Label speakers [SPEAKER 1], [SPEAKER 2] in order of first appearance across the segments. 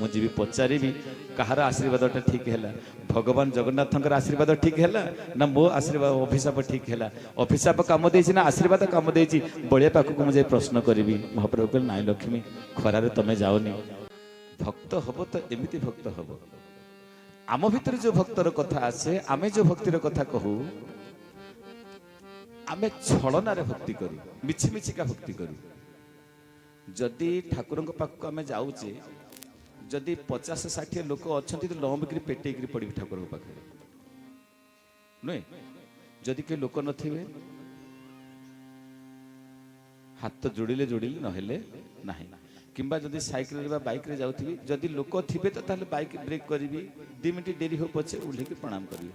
[SPEAKER 1] मुझे पचारि कहार आशीर्वाद ठीक है भगवान जगन्नाथ आशीर्वाद ठीक है ना मो आशीर्वाद अभिशाप ठीक है अभिशाप कम दे ना आशीर्वाद कम दे बड़िया पाखक मुझे प्रश्न करी महाप्रभु कहले नाई लक्ष्मी खरारे तमें जाओनी भक्त हम तो एमती भक्त हम आम भीतर जो भक्तर कथा आसे आमे जो भक्तिर कथा कहू आमे छलनार भक्ति करू मिछि मिछिका भक्ति करू जदि ठाकुर पाखक आमे जाऊचे जदि 50-60 लोक अच्छा तो लम्बिक पेटेक पड़ी ठाकुर पाखे नुहे जदि के लोक नथिबे हाथ जोड़िले जोड़िले नहेले नाही किंबा जदि साइकिल रे बाइक रे जाउथिबी जदि लोक थिबे तो ताले बाइक ब्रेक करिवि 2 मिनिट देरी हो पछे उल्हे के प्रणाम करिवि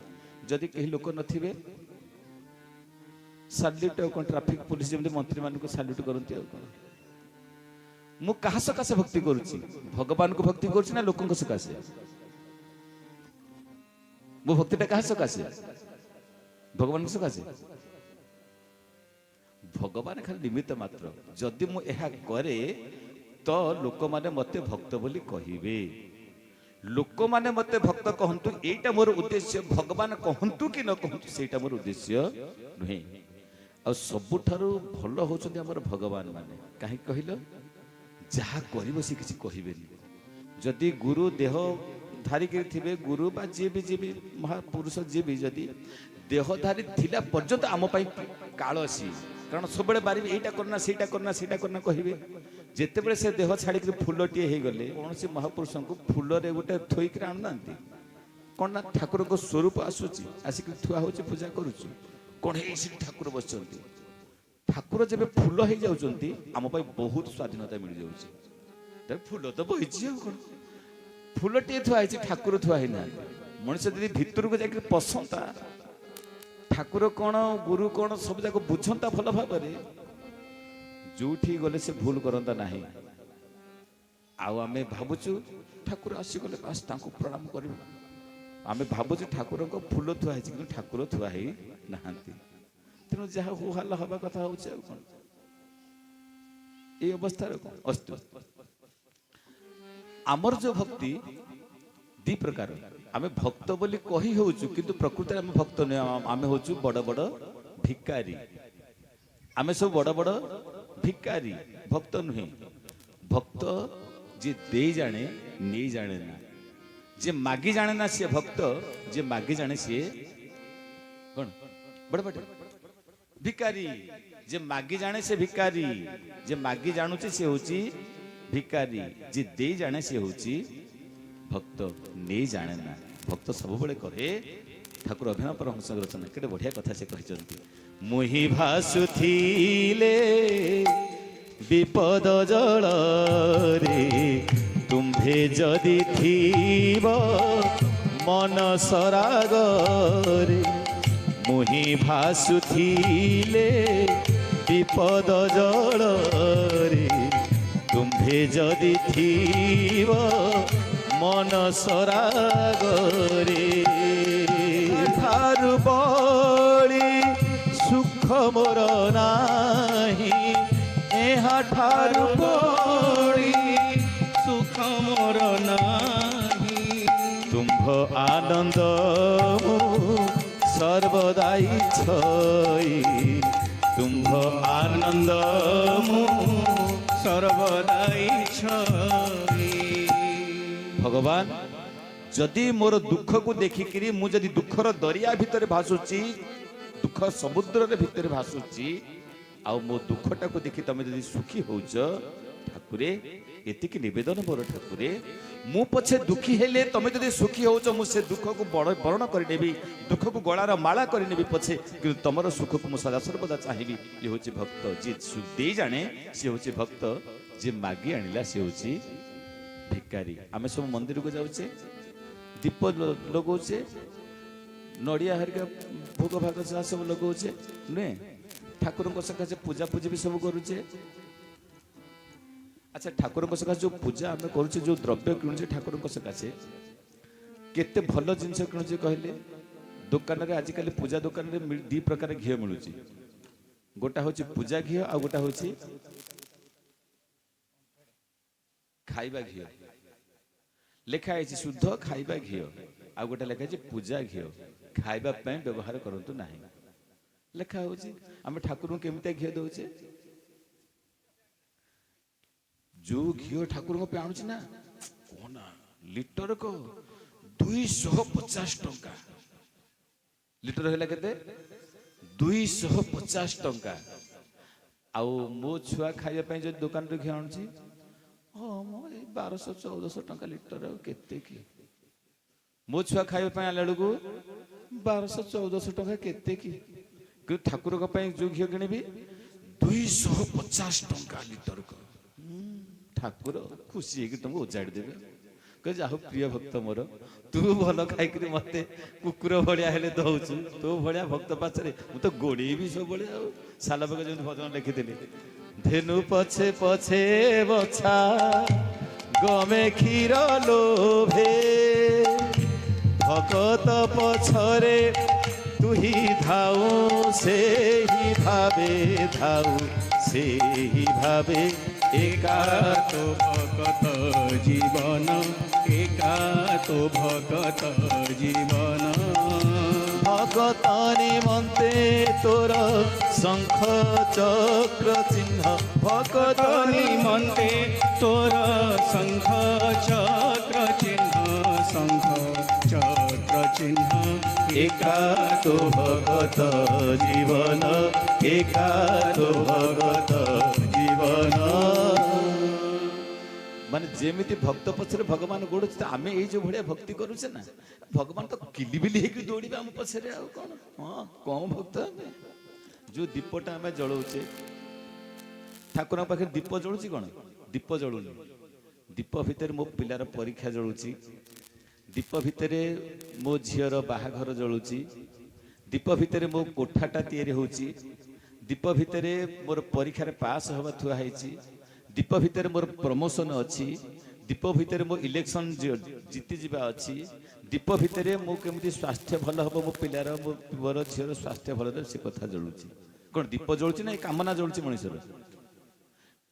[SPEAKER 1] जदि केही लोक नथिबे सल्यूट और ट्रैफिक पुलिस जमते मंत्री मान को सल्यूट करती मु कहा सकाशे भक्ति करुच्ची भगवान को भक्ति करुच्ची ना लोक सकाशे मो भक्तिटा कहा सकाशे भगवान को सकाशे भगवान खाली निमित्त मात्र जदि मु एहा करे तो लोक माने मते भक्त बोली कहिबे लोक माने मते भक्त कहंतु एटा मोर उद्देश्य भगवान कहंतु कि न कहंतु सेटा मोर उद्देश्य नुहे आ सबुठारु भल होचंदी हमर भगवान माने काहे कहिलो जहा करिवो से किछि कहिबेनी जदि गुरु देह धारिक थिबे गुरु बा जे भी महापुरुष जे भी जदि देहधारी थिला पर्यंत आम पाई कालसी कारण सब बारी एटा करना कहिबे जेते बेले से देह छाड़ी फूलटी हो गले कौन से महापुरुष को फूल रे गोटे थोइक आना कौन ना ठाकुर को स्वरूप आसूची आसिक थुआ हो पूजा करुचु कौन ठाकुर बस ठाकुर जब फूल हो जाउचंती आम पाई बहुत स्वाधीनता मिल जाउची फूल तो बहिची कौन फूलटी थुआ ठाकुर थुआ ना मनुष्य यदि भितर को जाकर पसंदा ठाकुर कौन गुरु कौन सब जाक बुझंता भल भाव जोठी गले से भूल करंता नहीं आमे भावुचु ठाकुर आसीगले बास तांको प्रणाम करू आमे भावुचु ठाकुर को फूल थुआ है कि ठाकुर थुआ है नहांती तेणु जहाँ हो हल्ला हवा कथा होचे कौन ये अवस्था अस्तु आमर जो भक्ति दी प्रकार आमे भक्त बोली कही होचु किंतु प्रकृति आमे भक्त न आमे होचु बड़ बड़ भिकारी आमे सब बड़ बड़ भिकारी भक्त नुहे भक्त जे दे जाने नहीं जाने ना जे मागी जाने ना सी भक्त जे मागी जाने सी कौन बड़ बड़ भिकारी जे मागी जाने से भिकारी जे मागी जानुचे से होची भिकारी जे दे जाने से होची भक्त नहीं जाने ना भक्त सब बड़े कहे ठाकुर अभिनव परमहंस रचना केटे बढ़िया कथा से कहते मुहि भासुथिले विपद जल रे तुम्भे जदि थीब मन सराग रे मुहि भासुथिले विपद जल रे तुम्भे जदि थीब मन सराग रे थारु बड़ी सुख मोर नाही एहा ठारु बड़ी सुख मोर नाही तुम्भ आनंद सर्वदाई छई तुम्भ आनंद सर्वदाई छई भगवान जदि मोर दुख को देखिकी मुझे दुखर दरिया भितर भासुची दुख समुद्र भितर भासुची आउ मो दुखटा को देखी तमे जदि सुखी होउछ ठाकुरे एतिकी निवेदन मोर ठाकुरे मु पछे दुखी हेले तमे जदि सुखी होउछ मु से दुख को बरण कर नेबी दुख को गଳାर माला कर नेबी पछे कि तमरो सुख को मु सदा सर्वदा चाहिबी ये होची भक्त जे सुख दे जाने से होची भक्त जे मागी आनिला से होची भिकारी आमे सब मंदिर को जाउछे दीप लगौचे नड़िया हरिका भोग भाग सब लगौचे नुहे ठाकुर सकाशे पूजा पूजी भी सब करुचे अच्छा ठाकुर सकाशे जो पूजा आम करुचे जो द्रव्य किणुचे ठाकुर सकाशे केते भल जिनस किणुचे कहले दुकान रे आजिकल पूजा दुकान रे दी प्रकार घी मिलूची गोटा होची पूजा घी आ गोटा होची खाइबा घी ଲେଖା ହେଇଛି ଶୁଦ୍ଧ ଖାଇବା ଘିଅ, ଆଉ ଗୋଟେ ଲେଖା ହେଇଛି ପୂଜା ଘିଅ, ଖାଇବା ପାଇଁ ବ୍ୟବହାର କରନ୍ତୁ ନାହିଁ। ଲେଖା ହଉଛି ଆମେ ଠାକୁରଙ୍କୁ କେମିତିଆ ଘିଅ ଦଉଛେ? ଯୋଉ ଘିଅ ଠାକୁରଙ୍କ ପାଇଁ ଆଣୁଛି ନା କହନା ଲିଟରକ 250 ଟଙ୍କା। ଲିଟର ହେଲା କେତେ? 250 ଟଙ୍କା। ଆଉ ମୋ ଛୁଆ ଖାଇବା ପାଇଁ ଯଦି ଦୋକାନରୁ ଘିଅ ଆଣୁଛି, ହଁ ମୋ ଏଇ 1200-1400 ଟଙ୍କା ଲିଟର, ଆଉ କେତେ କି? ମୋ ଛୁଆ ଖାଇବା ପାଇଁ ଆଣିଲା ବେଳକୁ 1200-1400 ଟଙ୍କା କେତେ କି? କିନ୍ତୁ ଠାକୁରଙ୍କ ପାଇଁ ଯୋଉ ଘିଅ କିଣିବି 250 ଟଙ୍କା ଲିଟରକୁ। ଠାକୁର ଖୁସି ହେଇକି ତମକୁ ଉଜାଡ଼ି ଦେବେ, କହେ ଯାହା ହଉ ପ୍ରିୟ ଭକ୍ତ ମୋର, ତୁ ଭଲ ଖାଇକିରି ମତେ କୁକୁର ଭଳିଆ ହେଲେ ଦଉଛୁ, ତୋ ଭଳିଆ ଭକ୍ତ ପାଖରେ ମୁଁ ତ ଗୋଡେଇବି ସବୁବେଳେ। ଆଉ ସାଲବେଗ ଯେମିତି ଭଜନ ଲେଖିଥିଲି, ଧେନୁ ପଛେ ପଛେ ବଛା ଗମେ କ୍ଷୀର ଲୋଭେ, ଭଗତ ପଛରେ ତୁହି ଧାଉ, ସେହି ଭାବେ ଧାଉ, ସେହି ଭାବେ
[SPEAKER 2] एका तो भगत जीवन, एका तो भगत जीवन।
[SPEAKER 1] भगत निमंते तोर शंख चक्र चिन्ह, भगत
[SPEAKER 2] निमंते तोर शंख चक्र चिन्ह, शंख चक्र चिन्ह।
[SPEAKER 1] एका तो भगत जीवन, एका तो भगत जीवन। ମାନେ ଯେମିତି ଭକ୍ତ ପଛରେ ଭଗବାନ ଗୋଡୁଛି, ଆମେ ଏଇ ଯୋଉ ଭଳିଆ ଭକ୍ତି କରୁଛେ ନା, ଭଗବାନ ତ କିଲିବିଲି ହେଇକି ଦୌଡ଼ିବେ ଆମ ପଛରେ, ଆଉ କଣ? ହଁ କମ ଭକ୍ତ ଆମେ। ଯୋଉ ଦୀପଟା ଆମେ ଜଳଉଛେ, ଠାକୁରଙ୍କ ପାଖରେ ଦୀପ ଜଳୁଛି କଣ? ଦୀପ ଜଳୁନି। ଦୀପ ଭିତରେ ମୋ ପିଲାର ପରୀକ୍ଷା ଜଳୁଛି, ଦୀପ ଭିତରେ ମୋ ଝିଅର ବାହାଘର ଜଳୁଛି, ଦୀପ ଭିତରେ ମୋ କୋଠାଟା ତିଆରି ହଉଛି, ଦୀପ ଭିତରେ ମୋର ପରୀକ୍ଷାରେ ପାସ୍ ହବା ଥୁଆ ହେଇଛି, ଦୀପ ଭିତରେ ମୋର ପ୍ରମୋସନ ଅଛି, ଦୀପ ଭିତରେ ମୋ ଇଲେକ୍ସନ ଜିତିଯିବା ଅଛି, ଦୀପ ଭିତରେ ମୁଁ କେମିତି ସ୍ୱାସ୍ଥ୍ୟ ଭଲ ହବ, ମୋ ପିଲାର ମୋର ଝିଅର ସ୍ୱାସ୍ଥ୍ୟ ଭଲ ରହିବ, ସେ କଥା ଜଳୁଛି। କଣ ଦୀପ ଜଳୁଛି ନା ଏ କାମନା ଜଳୁଛି ମଣିଷର?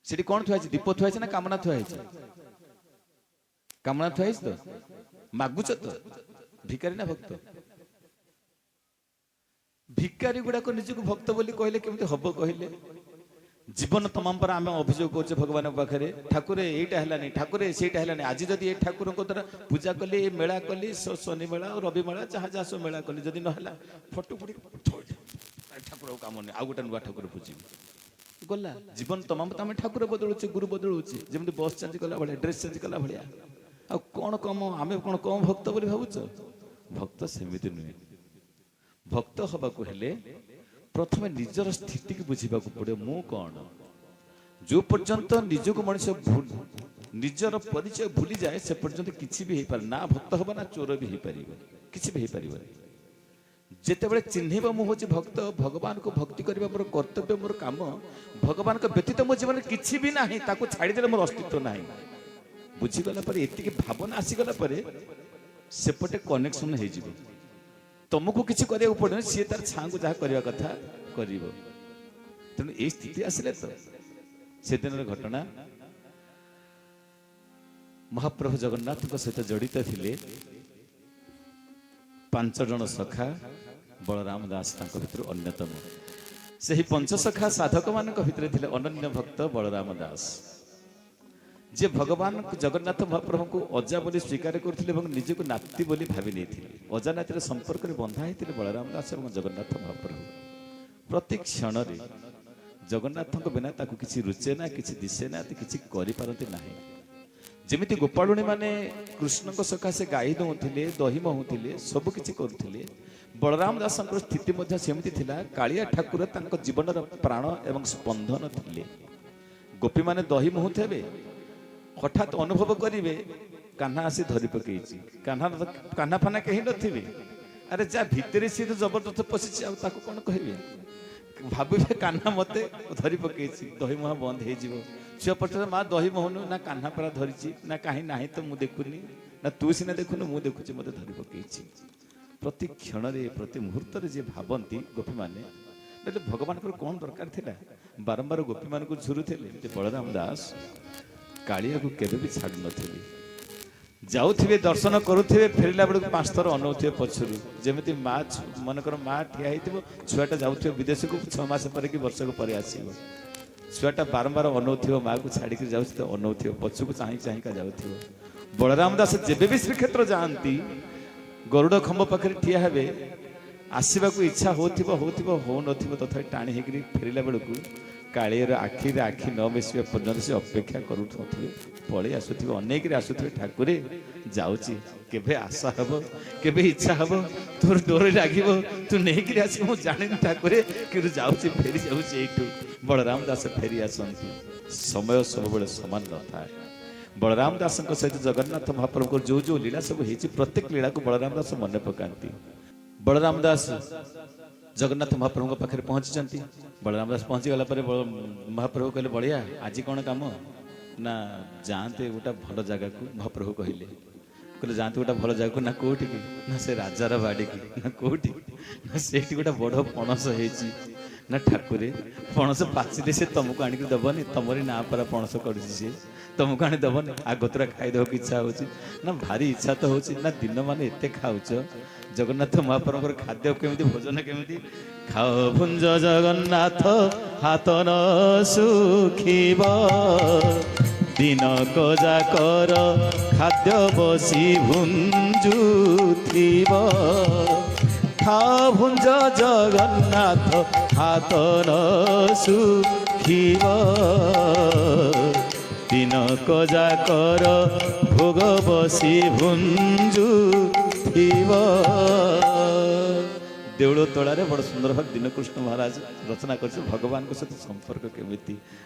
[SPEAKER 1] ସେଠି କଣ ଥୁଆ ହେଇଛି? ଦୀପ ଥୁଆ ହେଇଛି ନା କାମନା ଥୁଆ ହେଇଛି? କାମନା ଥୁଆ ହେଇଛି ତ? ମାଗୁଛ ତ? ଭିକାରୀ ନା ଭକ୍ତ? ଭିକାରୀ ଗୁଡାକ ନିଜକୁ ଭକ୍ତ ବୋଲି କହିଲେ କେମିତି ହବ କହିଲେ? ଜୀବନ ତମାମ ପରେ ଆମେ ଅଭିଯୋଗ କରୁଛେ ଭଗବାନଙ୍କ ପାଖରେ, ଠାକୁରେ ଏଇଟା ହେଲାନି, ଠାକୁରେ ସେଇଟା ହେଲାନି। ଆଜି ଯଦି ଏ ଠାକୁରଙ୍କ ଦ୍ୱାରା ପୂଜା କଲି, ମେଳା କଲି, ଶନି ମେଳା ରବି ମେଳା ଯାହା ଯାହା ସବୁ ମେଳା କଲି, ଯଦି ନହେଲା ଫଟୋ ପଡ଼ି ଠାକୁରକୁ କାମ ନେଇ ଆଉ ଗୋଟେ ନୂଆ ଠାକୁର ପୂଜିବି, ଗଲା। ଜୀବନ ତମାମ ତ ଆମେ ଠାକୁର ବଦଳୁଛେ, ଗୁରୁ ବଦଳୁଛେ, ଯେମିତି ବସ୍ ଚେଞ୍ଜ କଲା ଭଳିଆ, ଡ୍ରେସ୍ ଚେଞ୍ଜ କଲା ଭଳିଆ। ଆଉ କଣ କମ, ଆମେ କଣ କମ ଭକ୍ତ ବୋଲି ଭାବୁଛ? ଭକ୍ତ ସେମିତି ନୁହେଁ। ଭକ୍ତ ହବାକୁ ହେଲେ ପ୍ରଥମେ ନିଜର ସ୍ଥିତିକୁ ବୁଝିବାକୁ ପଡିବ, ମୁଁ କଣ? ଯୋଉ ପର୍ଯ୍ୟନ୍ତ ନିଜକୁ ମଣିଷ ନିଜର ପରିଚୟ ଭୁଲିଯାଏ, ସେ ପର୍ଯ୍ୟନ୍ତ କିଛି ବି ହେଇପାରେ ନା, ଭକ୍ତ ହବ ନା ଚୋର ବି ହେଇପାରିବ, କିଛି ବି ହେଇପାରିବନି। ଯେତେବେଳେ ଚିହ୍ନିବ ମୁଁ ହଉଛି ଭକ୍ତ, ଭଗବାନଙ୍କୁ ଭକ୍ତି କରିବା ମୋର କର୍ତ୍ତବ୍ୟ, ମୋର କାମ, ଭଗବାନଙ୍କ ବ୍ୟତୀତ ମୋ ଜୀବନରେ କିଛି ବି ନାହିଁ, ତାକୁ ଛାଡ଼ିଦେଲେ ମୋର ଅସ୍ତିତ୍ୱ ନାହିଁ, ବୁଝିଗଲା ପରେ, ଏତିକି ଭାବନା ଆସିଗଲା ପରେ ସେପଟେ କନେକ୍ସନ ହେଇଯିବ। ତମକୁ କିଛି କରିବାକୁ ପଡିବ, ସିଏ ତାର ଛାଙ୍କୁ ଯାହା କରିବା କଥା କରିବ। ତେଣୁ ଏଇ ସ୍ଥିତି ଆସିଲେ ତ, ସେଦିନର ଘଟଣା, ମହାପ୍ରଭୁ ଜଗନ୍ନାଥଙ୍କ ସହିତ ଜଡ଼ିତ ଥିଲେ 5 ଜଣ ସଖା, ବଳରାମ ଦାସ ତାଙ୍କ ଭିତରୁ ଅନ୍ୟତମ। ସେହି ପଞ୍ଚସଖା ସାଧକ ମାନଙ୍କ ଭିତରେ ଥିଲେ ଅନନ୍ୟ ଭକ୍ତ ବଳରାମ ଦାସ, ଯେ ଭଗବାନ ଜଗନ୍ନାଥ ମହାପ୍ରଭୁଙ୍କୁ ଅଜା ବୋଲି ସ୍ୱୀକାର କରୁଥିଲେ ଏବଂ ନିଜକୁ ନାତି ବୋଲି ଭାବି ନେଇଥିଲେ। ଅଜା ନାତିର ସମ୍ପର୍କରେ ବନ୍ଧା ହେଇଥିଲେ ବଳରାମ ଦାସ ଏବଂ ଜଗନ୍ନାଥ ମହାପ୍ରଭୁ। ପ୍ରତି କ୍ଷଣରେ ଜଗନ୍ନାଥଙ୍କ ବିନା ତାକୁ କିଛି ରୁଚେ ନା, କିଛି ଦିଶେ ନା, କିଛି କରିପାରନ୍ତି ନାହିଁ। ଯେମିତି ଗୋପାଳୁଣୀ ମାନେ କୃଷ୍ଣଙ୍କ ସକାଶେ ଗାଈ ଦଉଥିଲେ, ଦହି ମହୁଥିଲେ, ସବୁ କିଛି କରୁଥିଲେ, ବଳରାମ ଦାସଙ୍କର ସ୍ଥିତି ମଧ୍ୟ ସେମିତି ଥିଲା। କାଳିଆ ଠାକୁର ତାଙ୍କ ଜୀବନର ପ୍ରାଣ ଏବଂ ସ୍ପନ୍ଦନ ଥିଲେ। ଗୋପୀମାନେ ଦହି ମହୁଥିବେ, ହଠାତ୍ ଅନୁଭବ କରିବେ କାହ୍ନା ଆସି ଧରି ପକେଇଛି, କାହ୍ନା ଫାନା କେହି ନଥିବେ, ଆରେ ଯା ଭିତରେ ସିଏ ତ ଜବରଦସ୍ତ ପଶିଛି, ଆଉ ତାକୁ କଣ କହିବେ? ଭାବିବେ କାହ୍ନା ମତେ ଧରି ପକେଇଛି, ଦହି ମୁହାଁ ବନ୍ଦ ହେଇଯିବ। ଝିଅ ପଚାରେ ମା ଦହି ମହୁନୁ, ନା କାହ୍ନା ପରା ଧରିଛି, ନା କାହିଁ ନାହିଁ ତ ମୁଁ ଦେଖୁନି, ନା ତୁ ସିନା ଦେଖୁନୁ ମୁଁ ଦେଖୁଛି ମତେ ଧରି ପକେଇଛି। ପ୍ରତି କ୍ଷଣରେ ପ୍ରତି ମୁହୂର୍ତ୍ତରେ ଯିଏ ଭାବନ୍ତି ଗୋପୀମାନେ, ହେଲେ ଭଗବାନଙ୍କର କଣ ଦରକାର ଥିଲା? ବାରମ୍ବାର ଗୋପୀମାନଙ୍କୁ ଝୁରୁଥିଲେ ଯେ ବଳରାମ ଦାସ କାଳିଆକୁ କେବେ ବି ଛାଡୁ ନଥିଲି, ଯାଉଥିବେ ଦର୍ଶନ କରୁଥିବେ ଫେରିଲା ବେଳକୁ 5 ଥର ଅନଉଥିବେ ପଛରୁ ଯେମିତି ମା ମନେକର ମା ଠିଆ ହେଇଥିବ ଛୁଆଟା ଯାଉଥିବ ବିଦେଶକୁ 6 ମାସ ପରେ କି ବର୍ଷକୁ ପରେ ଆସିବ ଛୁଆଟା ବାରମ୍ବାର ଅନଉଥିବ ମାକୁ ଛାଡ଼ିକି ଯାଉଛି ତ ଅନଉଥିବ ପଛକୁ ଚାହିଁ ଚାହିଁକା ଯାଉଥିବ। ବଳରାମ ଦାସ ଯେବେ ବି ଶ୍ରୀକ୍ଷେତ୍ର ଯାଆନ୍ତି ଗରୁଡ଼ ଖମ୍ବ ପାଖରେ ଠିଆ ହେବେ ଆସିବାକୁ ଇଚ୍ଛା ହଉଥିବ ହଉନଥିବ ତଥାପି ଟାଣି ହେଇକରି ଫେରିଲା ବେଳକୁ କାଳିଆର ଆଖିରେ ଆଖି ନ ମିଶିବା ପର୍ଯ୍ୟନ୍ତ ସେ ଅପେକ୍ଷା କରୁନଥିବେ ପଳେଇ ଆସୁଥିବେ ଅନେକରେ ଆସୁଥିବେ ଠାକୁରେ ଯାଉଛି କେବେ ଆଶା ହବ କେବେ ଇଚ୍ଛା ହବ ତୋର ଡୋରେ ଲାଗିବ ତୁ ନେଇକିରି ଆସିବୁ ମୁଁ ଜାଣିନି ଠାକୁରେ କିନ୍ତୁ ଯାଉଛି ଫେରି ଯାଉଛି ଏଇଠୁ। ବଳରାମ ଦାସ ଫେରି ଆସନ୍ତି ସମୟ ସବୁବେଳେ ସମାନ ନଥାଏ। ବଳରାମ ଦାସଙ୍କ ସହିତ ଜଗନ୍ନାଥ ମହାପ୍ରଭୁଙ୍କର ଯୋଉ ଯୋଉ ଲୀଳା ସବୁ ହେଇଛି ପ୍ରତ୍ୟେକ ଲୀଳାକୁ ବଳରାମ ଦାସ ମନେ ପକାନ୍ତି। ବଳରାମ ଦାସ ଜଗନ୍ନାଥ ମହାପ୍ରଭୁଙ୍କ ପାଖରେ ପହଞ୍ଚିଛନ୍ତି। ବଳରାମ ଦାସ ପହଞ୍ଚିଗଲା ପରେ ମହାପ୍ରଭୁ କହିଲେ ବଳିଆ ଆଜି କ'ଣ କାମ ନା ଯାଆନ୍ତେ ଗୋଟେ ଭଲ ଜାଗାକୁ। ମହାପ୍ରଭୁ କହିଲେ ଯାଆନ୍ତେ ଗୋଟେ ଭଲ ଜାଗାକୁ ନା କୋଉଠିକି ନା ସେ ରାଜାର ବାଡ଼ିକି ନା କୋଉଠି ନା ସେଇଠି ଗୋଟେ ବଡ଼ ପଣସ ହେଇଛି ନା ଠାକୁରେ ପଣସ ପାଚିଲେ ସେ ତମକୁ ଆଣିକି ଦେବନି ତମରି ନାଁ ପରା ପଣସ କରୁଛି ସିଏ ତମକୁ ଆଣି ଦେବନି ଆଗତୁରା ଖାଇଦେବାକୁ ଇଚ୍ଛା ହେଉଛି ନା ଭାରି ଇଚ୍ଛା ତ ହେଉଛି ନା ଦିନ ମାନେ ଏତେ ଖାଉଛ। ଜଗନ୍ନାଥ ମହାପ୍ରଭୁଙ୍କର ଖାଦ୍ୟ କେମିତି ଭୋଜନ କେମିତି ଖାଅ ଭୁଞ୍ଜ ଜଗନ୍ନାଥ ହାତ ନ ଶୁଖିବ ଦିନକ ଯାକର ଖାଦ୍ୟ ବସି ଭୁଞ୍ଜୁଥିବ ଖାଅ ଭୁଞ୍ଜ ଜଗନ୍ନାଥ ହାତ ନ ଶୁଖିବ ଦିନକ ଯାକର ଭୋଗ ବସି ଭୁଞ୍ଜୁଥିବ। ଦେଉଳ ତଳାରେ ବଡ଼ ସୁନ୍ଦର ଭାବେ ଦୀନକୃଷ୍ଣ ମହାରାଜ ରଚନା କରିছে ଭଗବାନଙ୍କ ସହିତ ସମ୍ପର୍କ କେମିତି।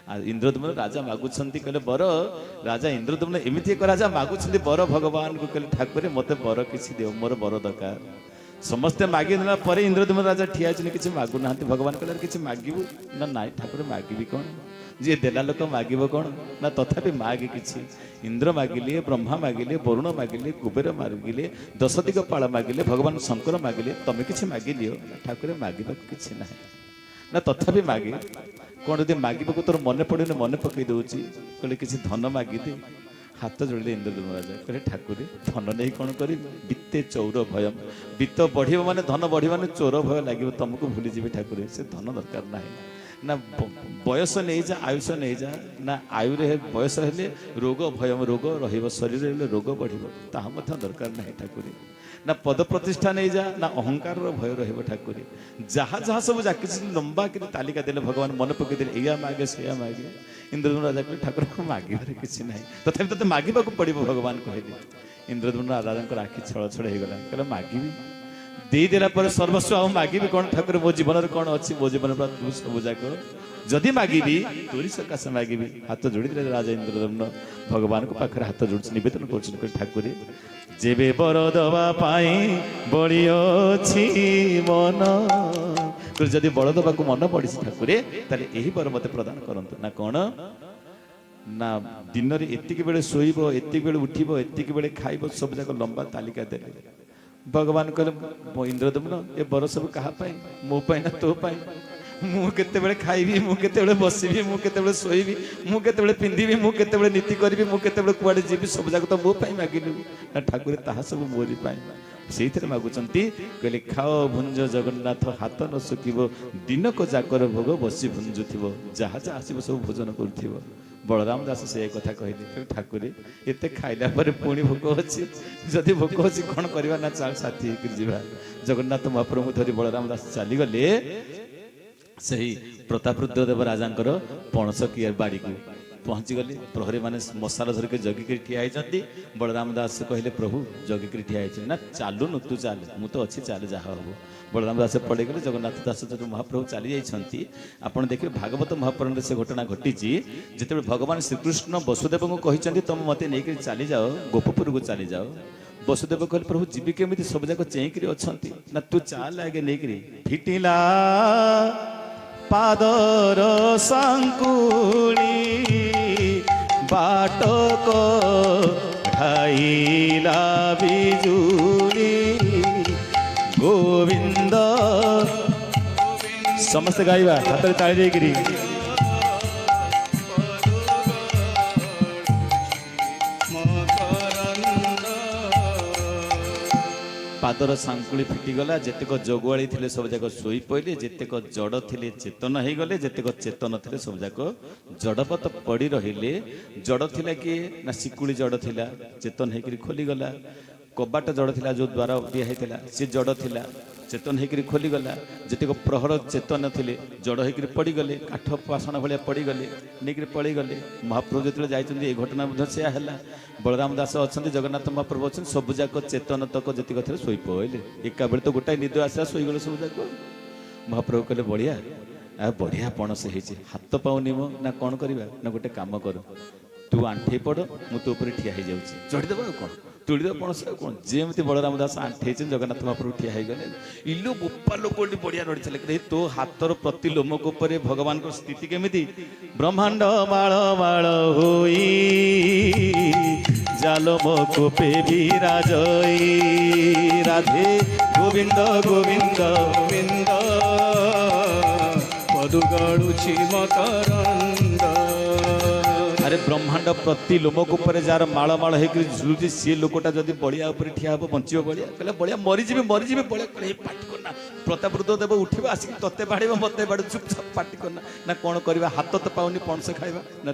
[SPEAKER 1] ଇନ୍ଦ୍ରଦ୍ୟୁମ୍ନ ରାଜା ମାଗୁଛନ୍ତି କହିଲେ ବର ରାଜା ଇନ୍ଦ୍ରଦ୍ୟୁମ୍ନ ଏମିତି ଏକ ରାଜା ମାଗୁଛନ୍ତି ବର ଭଗବାନଙ୍କୁ କହିଲେ ଠାକୁରେ ମୋତେ ବର କିଛି ଦିଅ ମୋର ବର ଦରକାର। ସମସ୍ତେ ମାଗି ଦେଲା ପରେ ଇନ୍ଦ୍ରଦ୍ୟୁମ୍ନ ରାଜା ଠିଆ ହେଇଛନ୍ତି କିଛି ମାଗୁନାହାନ୍ତି। ଭଗବାନ କହିଲେ କିଛି ମାଗିବୁ ନା ନାଇଁ ଠାକୁର ମାଗିବି କ'ଣ ଯିଏ ଦେଲା ଲୋକ ମାଗିବ କ'ଣ ନା ତଥାପି ମାଗି କିଛି। ଇନ୍ଦ୍ର ମାଗିଲେ ବ୍ରହ୍ମା ମାଗିଲେ ବରୁଣ ମାଗିଲେ କୁବେର ମାଗିଲେ ଦଶଦିଗପାଳ ମାଗିଲେ ଭଗବାନ ଶଙ୍କର ମାଗିଲେ ତମେ କିଛି ମାଗିଦିଅ ଠାକୁର ମାଗିବାକୁ କିଛି ନାହିଁ ନା ତଥାପି ମାଗେ କ'ଣ ଯଦି ମାଗିବାକୁ ତୋର ମନେ ପଡ଼ୁନି ମନେ ପକେଇ ଦେଉଛି କହିଲେ କିଛି ଧନ ମାଗିଦେ। ହାତ ଯୋଡ଼ିଲେ ଇନ୍ଦ୍ରଦ୍ୟୁମ୍ନ ରାଜା କହିଲେ ଠାକୁରେ ଧନ ନେଇ କ'ଣ କରିବି ବିତେ ଚୌର ଭୟମ୍ ବିତ୍ତ ବଢ଼ିବ ମାନେ ଧନ ବଢ଼ିବ ମାନେ ଚୋର ଭୟ ଲାଗିବ ତମକୁ ଭୁଲିଯିବି ଠାକୁରେ ସେ ଧନ ଦରକାର ନାହିଁ ନା ବୟସ ନେଇଯା ଆୟୁଷ ନେଇଯା ନା ଆୟୁରେ ବୟସ ହେଲେ ରୋଗ ଭୟମ ରୋଗ ରହିବ ଶରୀରରେ ହେଲେ ରୋଗ ବଢ଼ିବ ତାହା ମଧ୍ୟ ଦରକାର ନାହିଁ ଠାକୁରେ ନା ପଦ ପ୍ରତିଷ୍ଠା ନେଇଯା ନା ଅହଙ୍କାରର ଭୟ ରହିବ ଠାକୁରେ ଯାହା ଯାହା ସବୁ କିଛି ଲମ୍ବା କରି ତାଲିକା ଦେଲେ ଭଗବାନ ମନେ ପକେଇ ଦେଲେ ଏଇଆ ମାଗେ ସେଇଆ ମାଗେ। ଇନ୍ଦ୍ରଦ୍ୟୁମ୍ନ ରାଜା କହିଲେ ଠାକୁରଙ୍କୁ ମାଗିବାରେ କିଛି ନାହିଁ ତଥାପି ତତେ ମାଗିବାକୁ ପଡ଼ିବ ଭଗବାନ କହିଲେ। ଇନ୍ଦ୍ରଦ୍ୟୁମ୍ନ ରାଜାଙ୍କର ଆଖି ଛଳ ଛଳ ହେଇଗଲା କହିଲେ ମାଗିବି ଦେଇଦେଲା ପରେ ସର୍ବସ୍ୱ ଆଉ ମାଗିବି କ'ଣ ଠାକୁର ମୋ ଜୀବନରେ କ'ଣ ଅଛି ମୋ ଜୀବନ ପୁରା ତୁ ସବୁ ଯାକ ଯଦି ମାଗିବି ତୋରି ସକାଶେ ମାଗିବି। ହାତ ଯୋଡ଼ିଦେଲେ ରାଜା ଇନ୍ଦ୍ରଦ୍ୟୁମ୍ନ ଭଗବାନଙ୍କ ପାଖରେ ହାତ ଯୋଡ଼ିଛି ନିବେଦନ କରୁଛନ୍ତି କହିଲେ ଠାକୁରେ ଯେବେ ବର ଦେବା ପାଇଁ ବଳି ଅଛି ମନ ଯଦି ବଳ ଦେବାକୁ ମନ ପଡ଼ିଛି ଠାକୁରେ ତାହେଲେ ଏହି ବର ମୋତେ ପ୍ରଦାନ କରନ୍ତୁ ନା କ'ଣ ନା ଦିନରେ ଏତିକି ବେଳେ ଶୋଇବ ଏତିକି ବେଳେ ଉଠିବ ଏତିକି ବେଳେ ଖାଇବ ସବୁ ଯାକ ଲମ୍ବା ତାଲିକା ଦେଲେ। ଭଗବାନ କହିଲେ ମୋ ଇନ୍ଦ୍ରଦ୍ୟୁମ୍ନ ଏ ବର ସବୁ କାହା ପାଇଁ ମୋ ପାଇଁ ନା ତୋ ପାଇଁ ମୁଁ କେତେବେଳେ ଖାଇବି ମୁଁ କେତେବେଳେ ବସିବି ମୁଁ କେତେବେଳେ ଶୋଇବି ମୁଁ କେତେବେଳେ ପିନ୍ଧିବି ମୁଁ କେତେବେଳେ ନୀତି କରିବି ମୁଁ କେତେବେଳେ କୁଆଡ଼େ ଯିବି ସବୁ ଯାକ ତ ମୋ ପାଇଁ ମାଗିଲୁ ନା ଠାକୁରେ ତାହା ସବୁ ମୋରି ପାଇଁ ସେଇଥିରେ ମାଗୁଛନ୍ତି କହିଲେ ଖାଅ ଭୁଞ୍ଜ ଜଗନ୍ନାଥ ହାତ ନ ଶୁଖିବ ଦିନକ ଯାକର ଭୋଗ ବସି ଭୁଞ୍ଜୁଥିବ ଯାହା ଯାହା ଆସିବ ସବୁ ଭୋଜନ କରୁଥିବ। ବଳରାମ ଦାସ ସେ କଥା କହିଲେ ଠାକୁରେ ଏତେ ଖାଇଲା ପରେ ପୁଣି ଭୋକ ଅଛି ଯଦି ଭୋକ ଅଛି କ'ଣ କରିବା ନା ଚାଲ ସାଥି ହେଇକରି ଯିବା। ଜଗନ୍ନାଥ ମହାପ୍ରଭୁଙ୍କୁ ଧରି ବଳରାମ ଦାସ ଚାଲିଗଲେ ସେହି ପ୍ରତାପରୁଦ୍ର ରାଜାଙ୍କର ପଣସ କିଆ ବାଡ଼ିକୁ ପହଞ୍ଚିଗଲେ। ପ୍ରହରୀ ମାନେ ମଶାଲ ଧରିକି ଜଗିକିରି ଠିଆ ହେଇଛନ୍ତି। ବଳରାମ ଦାସ କହିଲେ ପ୍ରଭୁ ଜଗିକିରି ଠିଆ ହେଇଛନ୍ତି ନା ଚାଲୁନୁ ତୁ ଚାଲ ମୁଁ ତ ଅଛି ଚାଲ ଯାହା ହବ। ବଳରାମ ଦାସ ପଳେଇଗଲେ। ଜଗନ୍ନାଥ ଦାସ ଯେହେତୁ ମହାପ୍ରଭୁ ଚାଲି ଯାଇଛନ୍ତି ଆପଣ ଦେଖିବେ ଭାଗବତ ମହାପୁରାଣରେ ସେ ଘଟଣା ଘଟିଛି ଯେତେବେଳେ ଭଗବାନ ଶ୍ରୀକୃଷ୍ଣ ବସୁଦେବଙ୍କୁ କହିଛନ୍ତି ତମେ ମୋତେ ନେଇକରି ଚାଲିଯାଅ ଗୋପପୁରକୁ ଚାଲିଯାଅ। ବସୁଦେବ କହିଲେ ପ୍ରଭୁ ଯିବି କେମିତି ସବୁ ଯାକ ଚେଇଁକିରି ଅଛନ୍ତି ନା ତୁ ଚାଲ ଆଗେ ନେଇକିରି ଫିଟିଲା ପାଦର ସାଙ୍କୁଳି ବାଟକ ଢାଇଲା ବିଜୁଳି ଗୋବିନ୍ଦ ସମସ୍ତେ ଗାଇବା ହାତରେ ତାଳି ଦେଇକିରି
[SPEAKER 2] ମକରନ୍ଦ
[SPEAKER 1] ପାଦର ସାଙ୍କୁଳି ଫିଟିଗଲା, ଯେତେକ ଜଗୁଆଳି ଥିଲେ ସବୁ ଯାକ ଶୋଇ ପଇଲେ, ଯେତେକ ଜଡ଼ ଥିଲେ ଚେତନ ହେଇଗଲେ, ଯେତେକ ଚେତନ ଥିଲେ ସବୁ ଯାକ ଜଡ଼ପତ ପଡ଼ି ରହିଲେ। ଜଡ଼ ଥିଲା କିଏ ନା ଶିକୁଳି ଜଡ଼ ଥିଲା, ଚେତନ ହେଇକିରି ଖୋଲିଗଲା। କବାଟ ଜଡ଼ ଥିଲା, ଯେଉଁ ଦ୍ୱାର ଦିଆ ହେଇଥିଲା ସେ ଜଡ଼ ଥିଲା, ଚେତନ ହେଇକିରି ଖୋଲିଗଲା। ଯେତେକ ପ୍ରହର ଚେତନ ଥିଲେ ଜଡ଼ ହେଇକିରି ପଡ଼ିଗଲେ, କାଠ ପାଷାଣ ଭଳିଆ ପଡ଼ିଗଲେ, ନେଇକିରି ପଳେଇଗଲେ। ମହାପ୍ରଭୁ ଯେତେବେଳେ ଯାଇଛନ୍ତି ଏ ଘଟଣା ମଧ୍ୟ ସେୟା ହେଲା। ବଳରାମ ଦାସ ଅଛନ୍ତି, ଜଗନ୍ନାଥ ମହାପ୍ରଭୁ ଅଛନ୍ତି, ସବୁ ଯାକ ଚେତନ ତକ ଯେତିକ ଥିଲେ ଶୋଇ ପଇଲେ। ଏକାବେଳେ ତ ଗୋଟାଏ ନିଦ ଆସିଲା, ଶୋଇଗଲେ ସବୁ ଯାକ। ମହାପ୍ରଭୁ କହିଲେ ବଢ଼ିଆ, ବଢ଼ିଆ ପଣସ ହେଇଛି, ହାତ ପାଉନି ମୋ, ନା କ'ଣ କରିବା ନା ଗୋଟେ କାମ କର, ତୁ ଆଣ୍ଠେଇ ପଡ଼, ମୁଁ ତୋ ଉପରେ ଠିଆ ହେଇଯାଉଛି, ଚଢ଼ିଦେବା ଆଉ କ'ଣ, ତୁଳିଦେବା ପଣସ ଆଉ କ'ଣ। ଯେମିତି ବଳରାମ ଦାସ ଆଣ୍ଠେଇଛନ୍ତି, ଜଗନ୍ନାଥ ମହାପ୍ରଭୁ ଠିଆ ହେଇଗଲେ। ଇଲୋ ବୋପା ଲୋକ ବଢ଼ିଆ ରଡ଼ିଥିଲେ କି ତୋ ହାତର ପ୍ରତି ଲୋମକ ଉପରେ ଭଗବାନଙ୍କର ସ୍ଥିତି କେମିତି। ବ୍ରହ୍ମାଣ୍ଡ ମାଳ ମାଳ ହୋଇ ଜାଲମ କୋପେ ବିରାଜଇ, ରାଧେ ଗୋବିନ୍ଦ ଗୋବିନ୍ଦ
[SPEAKER 2] ଗୋବିନ୍ଦ ପଦୁ ଗଡ଼ୁଛି ମକରନ୍ଦ।
[SPEAKER 1] ଆରେ ବ୍ରହ୍ମାଣ୍ଡ ପ୍ରତି ଲୋମକ ଉପରେ ଯାହାର ମାଳ ମାଳ ହେଇକି ଝୁଲୁଛି, ସିଏ ଲୋକଟା ଯଦି ବଳିଆ ଉପରେ ଠିଆ ହବ ବଞ୍ଚିବ ବଳିଆ? କହିଲେ ବଳିଆ ମରିଯିବି ମରିଯିବି। ବଳିଆ କହିଲେ ପାଟି କରନା, ପ୍ରତାପୃତ ଦେବ ଉଠିବ ଆସିକି ତତେ ବାଡ଼ିବ ମତେ ବାଡ଼ି, ଚୁପଚାପ ପାଟି କରନା। ନା କ'ଣ କରିବା, ହାତ ତ ପାଉନି ପଣସ ଖାଇବା, ନା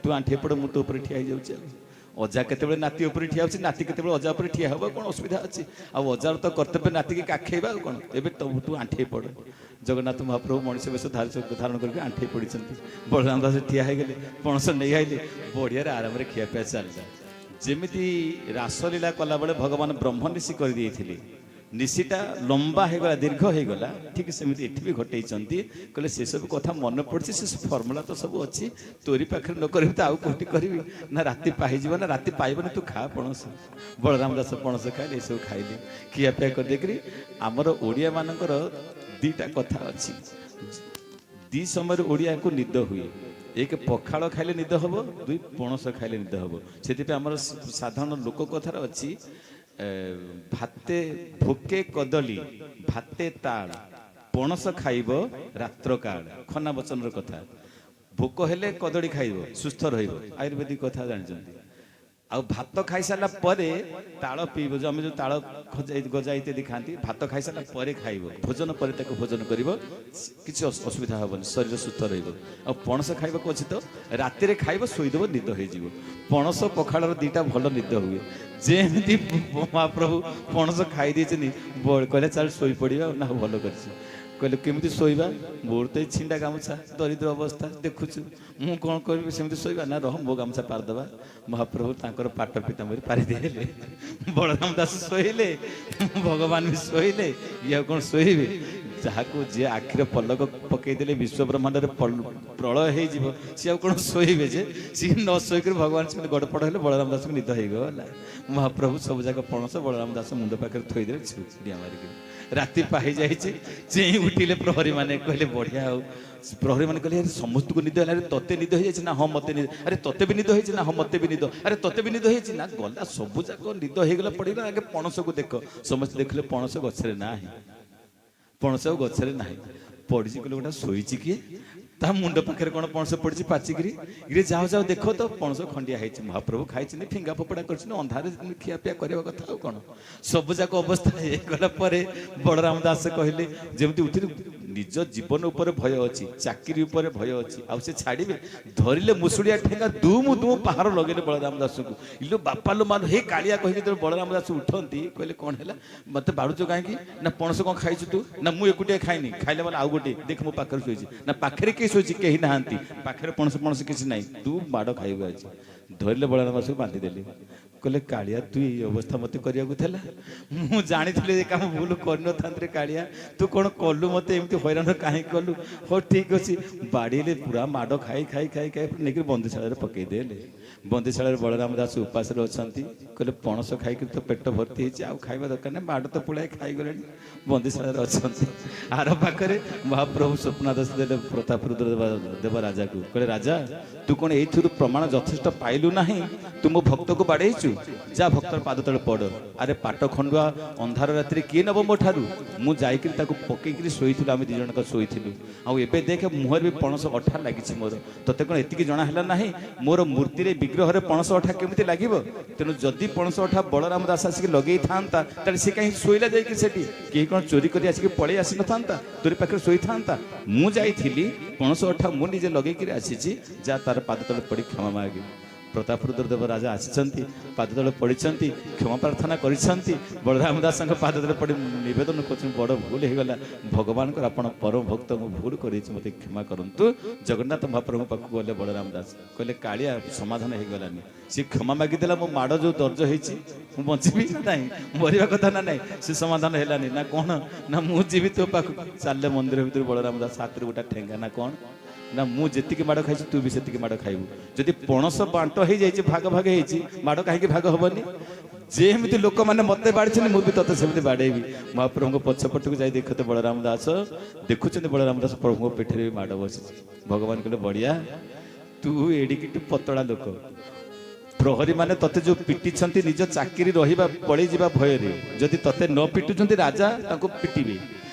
[SPEAKER 1] ତୁ ଆଣ୍ଠିଏ ପଡ଼, ମୁଁ ତୋ ଉପରେ ଠିଆ ହେଇଯାଉଛି। ଆଉ ଅଜା କେତେବେଳେ ନାତି ଉପରେ ଠିଆ ହେଉଛି, ନାତି କେତେବେଳେ ଅଜା ଉପରେ ଠିଆ ହେବ, କ'ଣ ଅସୁବିଧା ଅଛି? ଆଉ ଅଜାର ତ କର୍ତ୍ତବ୍ୟ ନାତିକି କାଖେଇବା, ଆଉ କ'ଣ। ଏବେ ତୁ ଆଣ୍ଠେଇ ପଡ଼। ଜଗନ୍ନାଥ ମହାପ୍ରଭୁ ମଣିଷ ବେଶ ଧାରଣ କରିକି ଆଣ୍ଠେଇ ପଡ଼ିଛନ୍ତି। ବଳରାମ ଦାସ ଠିଆ ହେଇଗଲେ, ପଣସ ନେଇ ଆଇଲେ, ବଢ଼ିଆରେ ଆରାମରେ ଖିଆପିଆ ଚାଲିଲା। ଯେମିତି ରାସଲୀଳା କଲାବେଳେ ଭଗବାନ ବ୍ରହ୍ମ ନିଶି କରିଦେଇଥିଲେ, ନିଶିଟା ଲମ୍ବା ହେଇଗଲା, ଦୀର୍ଘ ହେଇଗଲା, ଠିକ୍ ସେମିତି ଏଠି ବି ଘଟେଇଛନ୍ତି। କହିଲେ ସେସବୁ କଥା ମନେ ପଡ଼ୁଛି, ସେ ଫର୍ମୁଲା ତ ସବୁ ଅଛି, ତୋରି ପାଖରେ ନ କରିବି ତ ଆଉ କୋଉଠି କରିବି? ନା ରାତି ପାଇଯିବ ନା ରାତି ପାଇବନି, ତୁ ଖା ପଣସ। ବଳରାମ ଦାସ ପଣସ ଖାଇଲେ, ଏସବୁ ଖାଇଲେ, ଖିଆପିଆ କରିଦେଇକିରି। ଆମର ଓଡ଼ିଆ ମାନଙ୍କର ଦିଟା କଥା ଅଛି, ଦି ସମୟରେ ଓଡ଼ିଆକୁ ନିଦ ହୁଏ। ଏକ ପଖାଳ ଖାଇଲେ ନିଦ ହବ, ଦୁଇ ପଣସ ଖାଇଲେ ନିଦ ହବ। ସେଥିପାଇଁ ଆମର ସାଧାରଣ ଲୋକ କଥାର ଅଛି, ଭାତେ ଭୋକେ କଦଳୀ ଭାତେ ତାଳ, ପଣସ ଖାଇବ ରାତ୍ର କାଳ। ଖନା ବଚନର କଥା। ଭୋକ ହେଲେ କଦଳୀ ଖାଇବ, ସୁସ୍ଥ ରହିବ, ଆୟୁର୍ବେଦିକ କଥା ଜାଣିଛନ୍ତି। ଆଉ ଭାତ ଖାଇସାରିଲା ପରେ ତାଳ ପିଇବ, ଯେଉଁ ଆମେ ଯେଉଁ ତାଳ ଗଜା ଇତ୍ୟାଦି ଖାଆନ୍ତି, ଭାତ ଖାଇସାରିଲା ପରେ ଖାଇବ, ଭୋଜନ ପରେ ତାକୁ ଭୋଜନ କରିବ, କିଛି ଅସୁବିଧା ହେବନି, ଶରୀର ସୁସ୍ଥ ରହିବ। ଆଉ ପଣସ ଖାଇବାକୁ ଅଛି ତ ରାତିରେ ଖାଇବ, ଶୋଇଦେବ, ନିଦ ହେଇଯିବ। ପଣସ ପଖାଳର ଦିଟା ଭଲ ନିଦ ହୁଏ। ଯେମିତି ମହାପ୍ରଭୁ ପଣସ ଖାଇ ଦେଇଛନ୍ତି, କହିଲେ ଚାଲ ଶୋଇପଡ଼ିବା। ନା ଭଲ କରିଛି। କହିଲେ କେମିତି ଶୋଇବା? ମୋର ତ ଏଇ ଛିଣ୍ଡା ଗାମୁଛା, ଦରିଦ୍ର ଅବସ୍ଥା ଦେଖୁଛୁ, ମୁଁ କ'ଣ କରିବି, ସେମିତି ଶୋଇବା? ନା ରହ, ମୋ ଗାମୁଛା ପାରିଦେବା। ମହାପ୍ରଭୁ ତାଙ୍କର ପାଟ ପିତାମ୍ବରୀ ପାରିଦେଲେ। ବଳରାମ ଦାସ ଶୋଇଲେ, ଭଗବାନ ବି ଶୋଇଲେ, ଇଏ ଆଉ କ'ଣ ଶୋଇବେ? ଯାହାକୁ ଯିଏ ଆଖିର ପଲକ ପକେଇଦେଲେ ବିଶ୍ୱ ବ୍ରହ୍ମାଣ୍ଡରେ ପ୍ରଳୟ ହେଇଯିବ, ସିଏ ଆଉ କ'ଣ ଶୋଇବେ? ଯେ ସିଏ ନ ଶୋଇକରି ଭଗବାନ ସେମିତି ଗଡ଼ପଡ଼ ହେଲେ, ବଳରାମ ଦାସକୁ ନିଦ ହେଇଗଲା। ମହାପ୍ରଭୁ ସବୁ ଯାକ ପଣସ ବଳରାମ ଦାସ ମୁଣ୍ଡ ପାଖରେ ଥୋଇଦେଲେ, ଡିଆ ମାରିକି। ରାତି ପାହି ଯାଇଛି, ଚେଇଁ ଉଠିଲେ ପ୍ରହରୀ ମାନେ, କହିଲେ ବଢ଼ିଆ। ଆଉ ପ୍ରହରୀ ମାନେ କହିଲେ, ଆରେ ସମସ୍ତଙ୍କୁ ନିଦ ହେଲା, ଆରେ ତତେ ନିଦ ହେଇଯାଇଛି? ନା ହଁ ମତେ ନିଦ। ଆରେ ତତେ ବି ନିଦ ହେଇଛି? ନା ହଁ ମତେ ବି ନିଦ। ଆରେ ତତେ ବି ନିଦ ହେଇଛି? ନା ଗଲା, ସବୁ ଯାକ ନିଦ ହେଇଗଲା, ପଡ଼ିଗଲା। ଆଗେ ପଣସକୁ ଦେଖ। ସମସ୍ତେ ଦେଖିଲେ ପଣସ ଗଛରେ ନାହିଁ, ପଣସ ଆଉ ଗଛରେ ନାହିଁ, ପଡ଼ିଛି। କହିଲେ ଗୋଟା ଶୋଇଛି କିଏ? ତା ମୁଣ୍ଡ ପାଖରେ କ'ଣ ପଣସ ପଡ଼ିଛି ପାଚିକିରି? ଇରେ ଯାଅ ଯାଅ ଦେଖ ତ, ପଣସ ଖଣ୍ଡିଆ ହେଇଛି। ମହାପ୍ରଭୁ ଖାଇଛନ୍ତି, ଫିଙ୍ଗା ଫୋପଡ଼ା କରିଛନ୍ତି, ଅନ୍ଧାରେ ଖିଆପିଆ କରିବା କଥା, ଆଉ କ'ଣ। ସବୁ ଯାକ ଅବସ୍ଥା ହେଇଗଲା ପରେ ବଳରାମ ଦାସ କହିଲେ, ଯେମିତି ଉଠିଲେ, ନିଜ ଜୀବନ ଉପରେ ଭୟ ଅଛି, ଚାକିରି ଉପରେ ଭୟ ଅଛି, ଆଉ ସେ ଛାଡ଼ିବେ? ଧରିଲେ ମୁସୁଳିଆ ଠେଙ୍ଗା, ଦୁମ ଦୁମ ପାହାର ଲଗେଇଲେ ବଳରାମ ଦାସଙ୍କୁ। ଇଲୋ ବାପା ଲୋ ମାଲୋ, ହେ କାଳିଆ କହିକି ଯେତେବେଳେ ବଳରାମ ଦାସ ଉଠନ୍ତି, କହିଲେ କ'ଣ ହେଲା, ମତେ ବାଡ଼ୁଛ କାହିଁକି? ନା ପଣସ କ'ଣ ଖାଇଛୁ ତୁ? ନା ମୁଁ ଏକୁଟିଆ ଖାଇନି, ଖାଇଲେ ମାନେ ଆଉ ଗୋଟେ ଦେଖ ମୋ ପାଖରେ ଶୋଇଛି। ନା ପାଖରେ କିଏ ଶୋଇଛି? କେହି ନାହାନ୍ତି, ପାଖରେ ପଣସ ପଣସ କିଛି ନାହିଁ, ତୁ ମାଡ଼ ଖାଇବୁ ଆଜି। ଧରିଲେ ବଳରାମ ଦାସକୁ ବାନ୍ଧିଦେଲେ। କହିଲେ କାଳିଆ, ତୁ ଏଇ ଅବସ୍ଥା ମତେ କରିବାକୁ ଥିଲା? ମୁଁ ଜାଣିଥିଲି ଏ କାମ ଭୁଲ କରିନଥାନ୍ତି ରେ କାଳିଆ, ତୁ କ'ଣ କଲୁ? ମତେ ଏମିତି ହଇରାଣ କାହିଁକି କଲୁ? ହଉ ଠିକ୍ ଅଛି। ବାଡ଼ିଲେ, ପୁରା ମାଡ଼ ଖାଇ ଖାଇ ଖାଇ ଖାଇ ନେଇକି ବନ୍ଦିଶାଳାରେ ପକେଇଦେଲେ। ବନ୍ଦିଶାଳାରେ ବଳରାମ ଦାସ ଉପାସରେ ଅଛନ୍ତି। କହିଲେ ପଣସ ଖାଇକି ତ ପେଟ ଭର୍ତ୍ତି ହେଇଛି, ଆଉ ଖାଇବା ଦରକାର ନାହିଁ, ମାଡ଼ ତ ପୁଳାଏ ଖାଇଗଲେଣି, ବନ୍ଦିଶାଳାରେ ଅଛନ୍ତି। ଆର ପାଖରେ ମହାପ୍ରଭୁ ସ୍ୱପ୍ନାଦେଶ ଦେଲେ ପ୍ରତାପରୁଦ୍ର ଦେବ ରାଜାକୁ। କହିଲେ ରାଜା, ତୁ କ'ଣ ଏଇଥିରୁ ପ୍ରମାଣ ଯଥେଷ୍ଟ ପାଇଲୁ ନାହିଁ, ତୁ ମୋ ଭକ୍ତକୁ ବାଡ଼େଇଛୁ? जा भक्तर पाद तले पड़ अरे पाट खंडुआ अंधार रात्रि किए नब मो ठारू मु जाइकरी ताकू पकईकरी शोइथिलु आमे दी जनक शोइथिलु आ एबे देख मुहर भी पणस अठा लागिछि मोर तते कोन एतिकी जणा हला नाही मोर मूर्ति रे विग्रह रे पणस अठा केमिति लागिबो तेनु जदी पणस अठा बलराम दास आसिक लगेई थांता ताले से काहे शोइला जाइकि सेठी के कोन चोरी करी आसिक पळे आसी न थांता तोरी पाखरे शोइ थांता मु जाइथिली पणस अठा मु निजे लगेई आसीछि जा तार पाद तले पड़ी क्षमा मागे प्रताप रुद्रदेव राजा आसिछंती पाद तले पड़िछंती क्षमा प्रार्थना करिछंती बलराम दास पाद तले पड़ी निवेदन करछन बड़ भूल हे गला भगवान को आपण परम भक्त मु भूल करिछ मते क्षमा करंतु जगन्नाथ महाप्रभु पाखु गले बलराम दास कहले कालिया समाधान हे गलानी से क्षमा मागी देला मो माड़ जो दर्ज हेछि मु बंचिबी नाही मरिया कथा ना नाही से समाधान हेलानी ना कोन ना मु जीवित तो पाखु चालले मंदिर भीतर बलराम दास हाथ रे गोटा ठेंगा ना कोन ना मु जेतिके माड़ खाइछि तू भी सेतिके माड़ खाइबू जदि पणस बांट हो जाइछि भाग भाग हेछि माड़ काहे भाग हबनी जेमिति लोक माने मते बाड़छन मु भी तते सेमिति बाड़ेबी महाप्रभु को पछपट को जाई देखते बलराम दास देखुछन बलराम दास प्रभु को पेठरे माड़ बसि भगवान कहले बढ़िया तू एडी किटु पतळा लोक प्रहरी माने तते जो पिटी छंती निज चाकरी रहिबा पळी जिबा भय रे जदि तते न पिटु छंती राजा ताको पिटिबे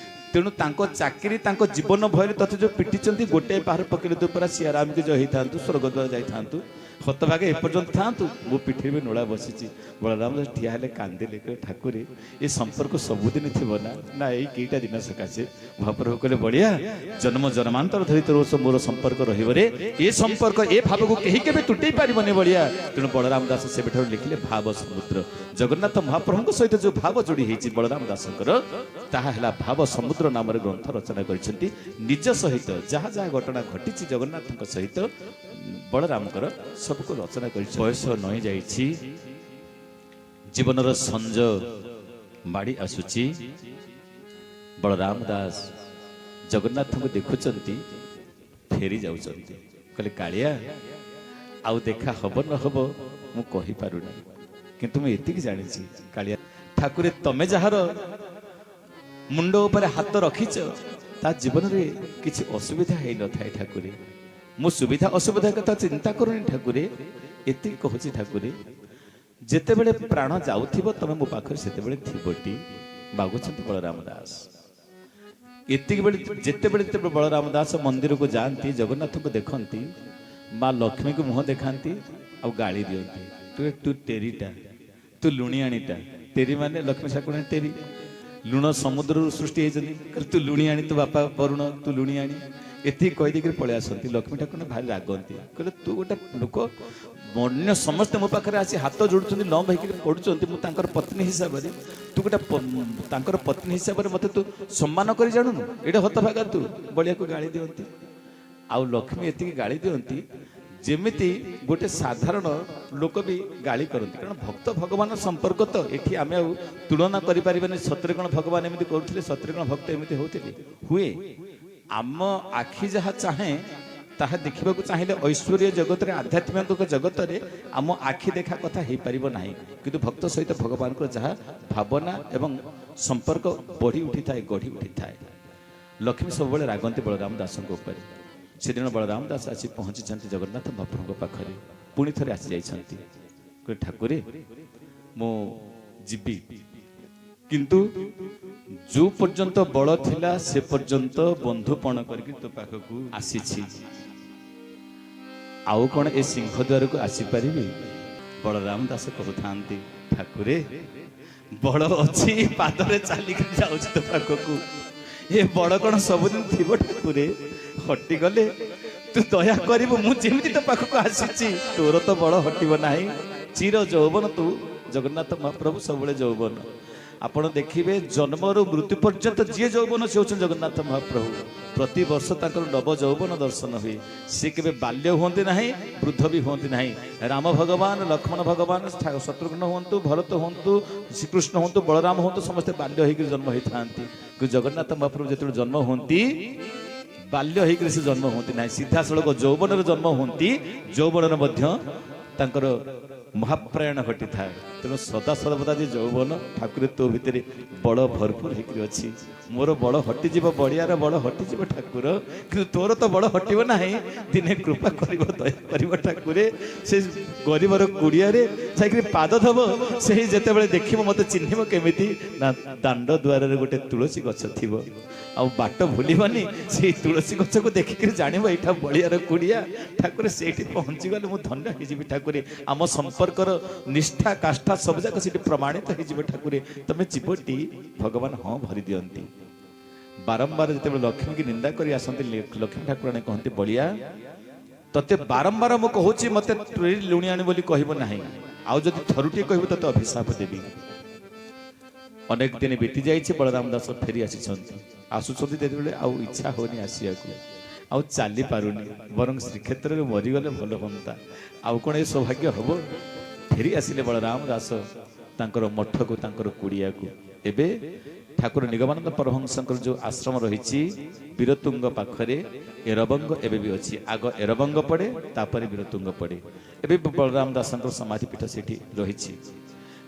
[SPEAKER 1] तेणु तांको चाकरी तांको जीवन भय तथे जो पिटी गोटे पहाड़ पकड़े तो पूरा सियाराम के जो होता स्वर्गद्वार जाई हतभागे एपर्यंत था मो पिठी में नोड़ा बसी बलराम दास ठिया हेले कांदिले ठाकुर ये संपर्क सबुदिन थी ना ना यही कईटा दिन सकाशे महाप्रभु कहले बढ़िया जन्म जन्मांतर धरी तोर मोर संपर्क रही ये संपर्क ए भाव को कहीं के तुटे पारबनी बढ़िया तेणु बलराम दास से लिखिले भाव समुद्र जगन्नाथ महाप्रभु सहित जो भाव जोड़ी होती बलराम दास ताहा भाव समुद्र नाम ग्रंथ रचना कर निज सहित जहाँ जहाँ घटना घटी जगन्नाथ सहित बलराम सबको रचना कर बयस नई जाइछि जीवनर संज माड़ी आसुची बलराम दास जगन्नाथ को देखुचंती फेरी जाउचंती कहले कालिया आउ देखा हब न हब मु कहि पारुनी किंतु मैं एतिक जानिछि कालिया ठाकुर तमे जहार मुंड ऊपर हाथ रखिच ता जीवन रे किछि असुविधा हे न थाए ठाकुर मु सुविधा असुविधा कथा चिंता करूनी ठाकुर एति कहछि ठाकुर जेते बेले प्राण जाउथिबो तमे मो पाखर सेते बेले थिबोटी मागुछंती बलराम दास एति बेले जेते बेले बलराम दास मंदिर को जानती जगन्नाथ को देखंती माँ लक्ष्मी को मुह देखांती आ गाली दियंती तू टेरीटा तू लुणियाणीटा टेरी माने लक्ष्मी ठाकुर टेरी लुण समुद्र सृष्टि होती तू लुणियाणी तू बापा वरुण तू लुणियाणी एति कही देकर पलि आसती लक्ष्मी ठाकुर भारी रागंती कहले तू गोटे लोक अन्य समस्ते मो पाखे आसी हाथ जोड़ुं लंब होकर पड़ुंट मुझे पत्नी हिसाब से तू गोटे पत्नी हिसाब से मत तू सम्मान कर जानू ये हतभागा तू बलिया को गाड़ी दियंती आउ लक्ष्मी एति गाड़ी दियंती जेमिति गोटे साधारण लोक भी गाली करती कारण भक्त भगवान संपर्क तो ये आम तुलना करें सतरे कौन भगवान एमती करुले सतरे कौन भक्त एमती होते हुए आम आखि जहाँ चाहे ताहा देखा चाहिए ऐश्वर्य जगत रे आध्यात्मिक जगत रे आम आखि देखा कथा हो पार ना कि भक्त सहित भगवान को जहाँ भावना एवं संपर्क बढ़ी उठी थाए गढ़ी उठी थाए लक्ष्मी सब रागंती बलराम दास से दिन बलराम दास आसी पहुंची जगन्नाथ महाप्रभु पाखे पुणी थे आसी जाइए ठाकुर मो जीवी किंतु जो पर्यंत बल थिला से पर्यंत बंधुपण करके तो पाखक आसी आउ कौन ए सिंहद्वार को आसी पारिबे बलराम दास कहते ठाकुरे बल अच्छी पादरे चलिक जाऊँ तो पाखक ये बड़ कौन सबुदिन थी ठाकुरे हटी गले तू दया करू मुझे तो पाखक आसी तोर तो बड़ हटब ना चिर यौवन तू जगन्नाथ महाप्रभु सब यौवन आपण देखिए जन्म मृत्यु पर्यंत जी यौवन से होचन जगन्नाथ महाप्रभु प्रति वर्ष ताकर नव यौवन दर्शन हुए सी के बाल्य होती ना वृद्ध भी होती ना राम भगवान लक्ष्मण भगवान शत्रुघ्न हूँ भरत हूँ श्रीकृष्ण हूँ बलराम हूँ समस्ते बाल्य होकर जन्म होता कि जगन्नाथ महाप्रभु जो जन्म होती बाल्य होकर से जन्म होती ना सीधा सड़क यौवन जन्म होती यौवन ମହାପ୍ରୟାଣ ଘଟିଥାଏ। ତେଣୁ ସଦା ସର୍ବଦା ଯେ ଯୌବନ ଠାକୁର ତୋ ଭିତରେ ବଳ ଭରପୁର ହେଇକରି ଅଛି। ମୋର ବଳ ହଟିଯିବ, ବଳିଆର ବଳ ହଟିଯିବ ଠାକୁର, କିନ୍ତୁ ତୋର ତ ବଳ ହଟିବ ନାହିଁ। ଦିନେ କୃପା କରିବ, ଦୟା କରିବ ଠାକୁରେ। ସେ ଗରିବର କୁଡ଼ିଆରେ ଯାଇକରି ପାଦ ଧବ, ସେହି ଯେତେବେଳେ ଦେଖିବ ମୋତେ ଚିହ୍ନିବ କେମିତି ନା ଦାଣ୍ଡ ଦୁଆରରେ ଗୋଟେ ତୁଳସୀ ଗଛ ଥିବ, ଆଉ ବାଟ ଭୁଲିବନି। ସେଇ ତୁଳସୀ ଗଛକୁ ଦେଖିକରି ଜାଣିବ ଏଇଟା ବଳିଆର କୁଡ଼ିଆ। ଠାକୁରେ ସେଇଠି ପହଞ୍ଚିଗଲେ ମୁଁ ଧନ୍ୟ ହେଇଯିବି ଠାକୁରେ। ଆମ ସମ୍ପର୍କର ନିଷ୍ଠା କାଷ୍ଠା ସବୁଯାକ ସେଠି ପ୍ରମାଣିତ ହେଇଯିବ ଠାକୁରେ। ତମେ ଯିବଟି? ଭଗବାନ ହଁ ଭରି ଦିଅନ୍ତି। ବାରମ୍ବାର ଯେତେବେଳେ ଲକ୍ଷ୍ମୀକି ନିନ୍ଦା କରି ଆସନ୍ତି, ଲକ୍ଷ୍ମୀ ଠାକୁରାଣୀ କହନ୍ତି ବଳିଆ ତତେ ବାରମ୍ବାର ମୁଁ କହୁଛି ମତେ ଲୁଣିଆଣି ବୋଲି କହିବ ନାହିଁ, ଆଉ ଯଦି ଥରୁଟିଏ କହିବ ତତେ ଅଭିଶାପ ଦେବି। ଅନେକ ଦିନ ବିତି ଯାଇଛି, ବଳରାମ ଦାସ ଫେରି ଆସିଛନ୍ତି। ଆସୁଛନ୍ତି ଯେତେବେଳେ ଆଉ ଇଚ୍ଛା ହଉନି ଆସିବାକୁ, ଆଉ ଚାଲି ପାରୁନି, ବରଂ ଶ୍ରୀକ୍ଷେତ୍ରରେ ମରିଗଲେ ଭଲ ହୁଅନ୍ତା। ଆଉ କଣ ଏ ସୌଭାଗ୍ୟ ହବ? ଫେରି ଆସିଲେ ବଳରାମ ଦାସ ତାଙ୍କର ମଠକୁ, ତାଙ୍କର କୁଡ଼ିଆକୁ। ଏବେ ଠାକୁର ନିଗମାନନ୍ଦ ପରମହଂସଙ୍କର ଯେଉଁ ଆଶ୍ରମ ରହିଛି ବୀରତୁଙ୍ଗ ପାଖରେ, ଏରବଙ୍ଗ ଏବେ ବି ଅଛି। ଆଗ ଏରବଙ୍ଗ ପଡ଼େ, ତାପରେ ବୀରତୁଙ୍ଗ ପଡ଼େ। ଏବେ ବଳରାମ ଦାସଙ୍କର ସମାଧିପୀଠ ସେଠି ରହିଛି।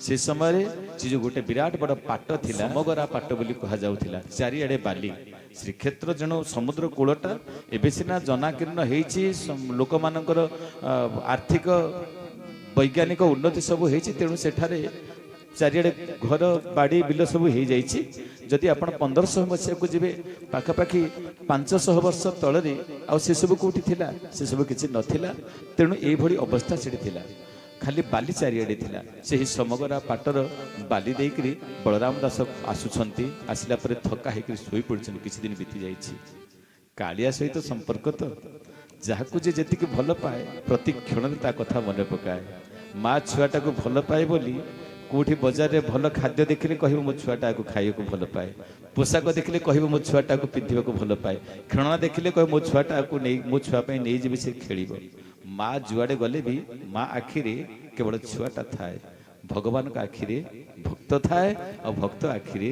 [SPEAKER 1] ସେ ସମୟରେ ସେ ଯେଉଁ ଗୋଟେ ବିରାଟ ବଡ଼ ପାଟ ଥିଲା, ସମଗରା ପାଟ ବୋଲି କୁହାଯାଉଥିଲା, ଚାରିଆଡ଼େ ବାଲି। ଶ୍ରୀକ୍ଷେତ୍ର ଯେଣୁ ସମୁଦ୍ର କୂଳଟା, ଏବେ ସିନା ଜନାକୀର୍ଣ୍ଣ ହେଇଛି, ଲୋକମାନଙ୍କର ଆର୍ଥିକ ବୈଜ୍ଞାନିକ ଉନ୍ନତି ସବୁ ହେଇଛି, ତେଣୁ ସେଠାରେ ଚାରିଆଡ଼େ ଘର ବାଡ଼ି ବିଲ ସବୁ ହେଇଯାଇଛି। ଯଦି ଆପଣ 1500 ମସିହାକୁ ଯିବେ, ପାଖାପାଖି 500 ବର୍ଷ ତଳରେ ଆଉ ସେସବୁ କେଉଁଠି ଥିଲା? ସେସବୁ କିଛି ନଥିଲା। ତେଣୁ ଏଇଭଳି ଅବସ୍ଥା ସେଠି ଥିଲା, ଖାଲି ବାଲି ଚାରିଆଡ଼େ ଥିଲା। ସେହି ସମଗରା ପାଟର ବାଲି ଦେଇକରି ବଳରାମ ଦାସ ଆସୁଛନ୍ତି। ଆସିଲା ପରେ ଥକା ହେଇକରି ଶୋଇପଡ଼ିଛନ୍ତି। କିଛି ଦିନ ବିତି ଯାଇଛି। କାଳିଆ ସହିତ ସମ୍ପର୍କ ତ, ଯାହାକୁ ଯେ ଯେତିକି ଭଲ ପାଏ ପ୍ରତି କ୍ଷଣରେ ତା କଥା ମନେ ପକାଏ। ମା ଛୁଆଟାକୁ ଭଲ ପାଏ ବୋଲି କେଉଁଠି ବଜାରରେ ଭଲ ଖାଦ୍ୟ ଦେଖିଲେ କହିବ ମୋ ଛୁଆଟାକୁ ଖାଇବାକୁ ଭଲ ପାଏ, ପୋଷାକ ଦେଖିଲେ କହିବ ମୋ ଛୁଆଟାକୁ ପିନ୍ଧିବାକୁ ଭଲ ପାଏ, ଖେଳଣା ଦେଖିଲେ କହିବ ମୋ ଛୁଆଟାକୁ ନେଇ ମୋ ଛୁଆ ପାଇଁ ନେଇଯିବି, ସେ ଖେଳିବ। ମା ଯୁଆଡ଼େ ଗଲେ ବି ମା ଆଖିରେ କେବଳ ଛୁଆଟା ଥାଏ। ଭଗବାନଙ୍କ ଆଖିରେ ଭକ୍ତ ଥାଏ, ଆଉ ଭକ୍ତ ଆଖିରେ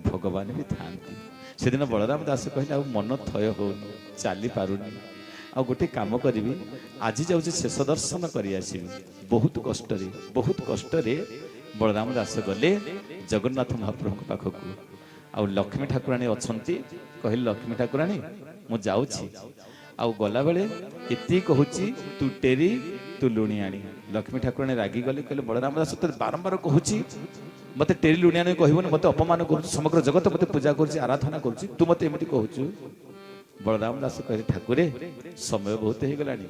[SPEAKER 1] ଭଗବାନ ବି ଥାଆନ୍ତି। ସେଦିନ ବଳରାମ ଦାସ କହିଲେ ଆଉ ମନ ଥୟ ହଉନି, ଚାଲି ପାରୁନି, ଆଉ ଗୋଟେ କାମ କରିବି, ଆଜି ଯାଉଛି ଶେଷ ଦର୍ଶନ କରି ଆସିବି। ବହୁତ କଷ୍ଟରେ ବଳରାମ ଦାସ ଗଲେ ଜଗନ୍ନାଥ ମହାପ୍ରଭୁଙ୍କ ପାଖକୁ। ଆଉ ଲକ୍ଷ୍ମୀ ଠାକୁରାଣୀ ଅଛନ୍ତି। କହିଲେ ଲକ୍ଷ୍ମୀ ଠାକୁରାଣୀ ମୁଁ ଯାଉଛି, ଆଉ ଗଲାବେଳେ ଏତିକି କହୁଛି ତୁ ଟେରି ତୁ ଲୁଣିଆଣି। ଲକ୍ଷ୍ମୀ ଠାକୁରାଣୀ ରାଗିଗଲେ, କହିଲେ ବଳରାମ ଦାସ ତୋତେ ବାରମ୍ବାର କହୁଛି ମତେ ଟେରି ଲୁଣିଆଣି କହିବୁନି, ମତେ ଅପମାନ କରୁଛୁ, ସମଗ୍ର ଜଗତ ମତେ ପୂଜା କରୁଛି, ଆରାଧନା କରୁଛି, ତୁ ମତେ ଏମିତି କହୁଛୁ। ବଳରାମ ଦାସ କହିଲେ ଠାକୁରେ ସମୟ ବହୁତ ହେଇଗଲାଣି,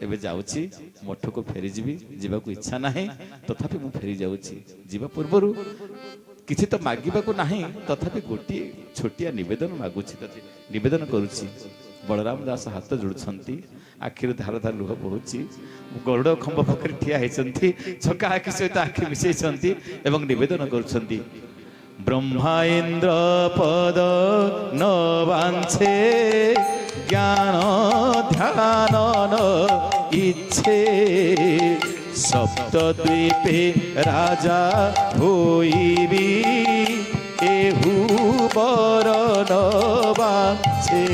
[SPEAKER 1] ଏବେ ଯାଉଛି ମଠକୁ ଫେରିଯିବି, ଯିବାକୁ ଇଚ୍ଛା ନାହିଁ, ତଥାପି ମୁଁ ଫେରି ଯାଉଛି। ଯିବା ପୂର୍ବରୁ କିଛି ତ ମାଗିବାକୁ ନାହିଁ, ତଥାପି ଗୋଟିଏ ଛୋଟିଆ ନିବେଦନ ମାଗୁଛି, ତତେ ନିବେଦନ କରୁଛି। ବଳରାମ ଦାସ ହାତ ଯୋଡୁଛନ୍ତି, ଆଖିରୁ ଧାର ଧାର ଲୁହ ବହୁଛି। ଗରୁଡ଼ ଖମ୍ବ ପାଖରେ ଠିଆ ହେଇଛନ୍ତି, ଛକା ଆଖି ସହିତ ଆଖି ମିଶେଇଛନ୍ତି ଏବଂ ନିବେଦନ କରୁଛନ୍ତି। ବ୍ରହ୍ମା ଇନ୍ଦ୍ର ପଦ ନ ବାଞ୍ଛେ, ଜ୍ଞାନ ଧ୍ୟାନ ନ ଇଚ୍ଛେ, ସପ୍ତଦ୍ୱୀପେ ରାଜା ହୋଇବି, ଏହୁ ବର ନ ବାଞ୍ଛେ,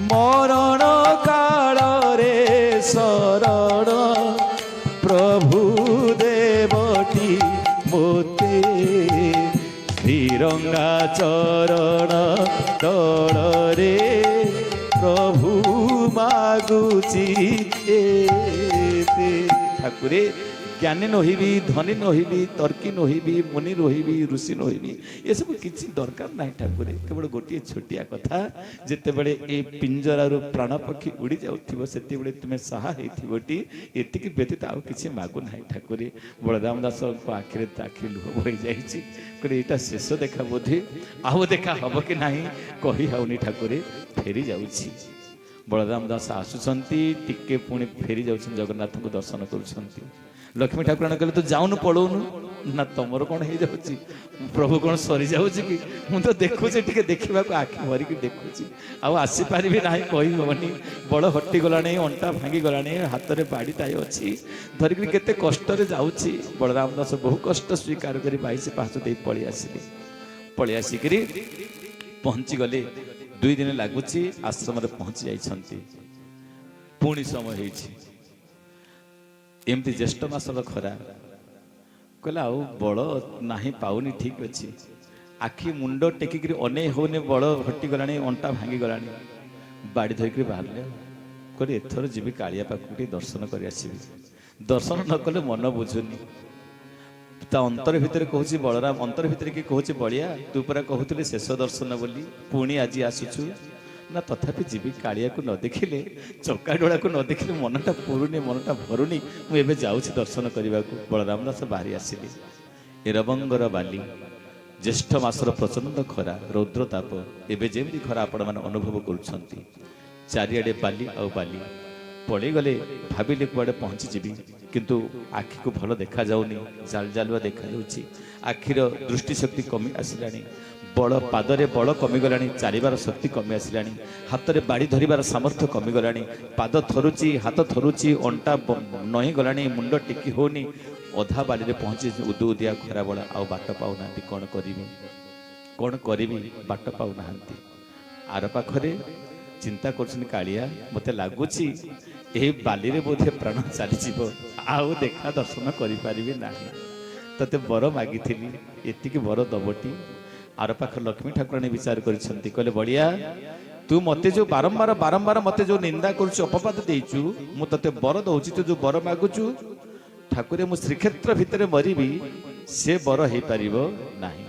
[SPEAKER 1] ମରଣ କାଳରେ ଶରଣ ପ୍ରଭୁ ଦେବଟି ମୋତେ, ଶ୍ରୀରଙ୍ଗା ଚରଣ ତଳରେ ପ୍ରଭୁ ମାଗୁଛି। ଠାକୁରେ ଜ୍ଞାନୀ ନହିବି, ଧନୀ ନହିବି, ତର୍କୀ ନହିବି, ମୁନି ନହିବି, ଋଷି ନହିବି, ଏସବୁ କିଛି ଦରକାର ନାହିଁ ଠାକୁରେ। କେବଳ ଗୋଟିଏ ଛୋଟିଆ କଥା, ଯେତେବେଳେ ଏ ପିଞ୍ଜରାରୁ ପ୍ରାଣ ପକ୍ଷୀ ଉଡ଼ି ଯାଉଥିବ ସେତେବେଳେ ତୁମେ ସାହା ହେଇଥିବଟି, ଏତିକି ବ୍ୟତୀତ ଆଉ କିଛି ମାଗୁ ନାହିଁ ଠାକୁରେ। ବଳରାମ ଦାସଙ୍କ ଆଖିରେ ଆଖି ଲୁହ ବହିଯାଇଛି। କହିଲେ ଏଇଟା ଶେଷ ଦେଖା ବୋଧେ, ଆଉ ଦେଖା ହବ କି ନାହିଁ କହି ହେଉନି ଠାକୁରେ, ଫେରି ଯାଉଛି। ବଳରାମ ଦାସ ଆସୁଛନ୍ତି, ଟିକେ ପୁଣି ଫେରି ଯାଉଛନ୍ତି, ଜଗନ୍ନାଥଙ୍କୁ ଦର୍ଶନ କରୁଛନ୍ତି। ଲକ୍ଷ୍ମୀ ଠାକୁରାଣୀ କହିଲେ ତୁ ଯାଉନୁ, ପଳଉନୁ। ନା ତମର କଣ ହେଇଯାଉଛି, ପ୍ରଭୁ କଣ ସରିଯାଉଛି କି? ମୁଁ ତ ଦେଖୁଛି, ଟିକେ ଦେଖିବାକୁ ଆଖି ଭରିକି ଦେଖୁଛି, ଆଉ ଆସିପାରିବି ନାହିଁ କହିହେବନି। ବଳ ହଟିଗଲାଣି, ଅଣ୍ଟା ଭାଙ୍ଗିଗଲାଣି, ହାତରେ ବାଡ଼ିଟାଏ ଅଛି, ଧରିକିରି କେତେ କଷ୍ଟରେ ଯାଉଛି। ବଳରାମ ଦାସ ବହୁ କଷ୍ଟ ସ୍ୱୀକାର କରି 22 ପାହାଚ ଦେଇ ପଳେଇ ଆସିକିରି ପହଞ୍ଚିଗଲେ। 2 ଦିନ ଲାଗୁଛି, ଆଶ୍ରମରେ ପହଞ୍ଚି ଯାଇଛନ୍ତି। ପୁଣି ସମୟ ହେଇଛି। एमती ज्येष्ठ मासर खरा कहला आउ बल नाही पाऊनी ठीक अच्छी आखि मुंड टेकिक अने होने बल हटी गला अंटा भांगी गला बाड़ी धरिक बाहर कहले एथर जीवी कालिया पाखु दर्शन कर आसबि दर्शन न कले मन बुझुनी ता अंतर भितर कहूँ बलराम अंतर भितर कि कहूँ बलिया तू परा कहूली शेष दर्शन बोली पुणी आज आसुचु ना तथापि जीवी कालिया को न देखिले चका डोला को न देखिले मनटा पुरुनी मनटा भरुनी मुझे जाऊँगी दर्शन करने को बलराम दास बाहरी आसिली एरबंगर बाली ज्येष्ठ मासर प्रचंड खरा रौद्रताप एवं जमी खरा आपण मैंने अनुभव कर चारिआडे बाली आउ बाली पड़े गले भाविले कुआड़े पहुँचीजी किंतु आखि को भल देखा जाऊनी जाल जालुआ देखा जाउछि आखिर दृष्टिशक्ति कमी आसिला बड़ पादरे बड़ कमीगला चालिबार शक्ति कमी आसिला हाथ में बाड़ी धरिबार सामर्थ्य कमीगला पाद थरुची हाथ थरुची अंटा नई गला मुंड टेकी होनी अधा बाली पहुँची उदु उदिया खरा बड़ा आउ बाट पाऊना कौन करी बाट पाऊना आर पाखरे चिंता कर मत लगुच यही बाली रे बोधे प्राण चली आउ देखा दर्शन करी ना तते बर मागी एतिकी बर दबटी आर पाख लक्ष्मी ठाकुराणी विचार कर बड़िया तू मते जो बारंबार बारंबार मते जो निंदा कर अपवाद देचु मु तते बर दउची तू जो बर मागुचु ठाकुरे मु श्रीक्षेत्र भितर मरिबी से बर हो पारिबो नाही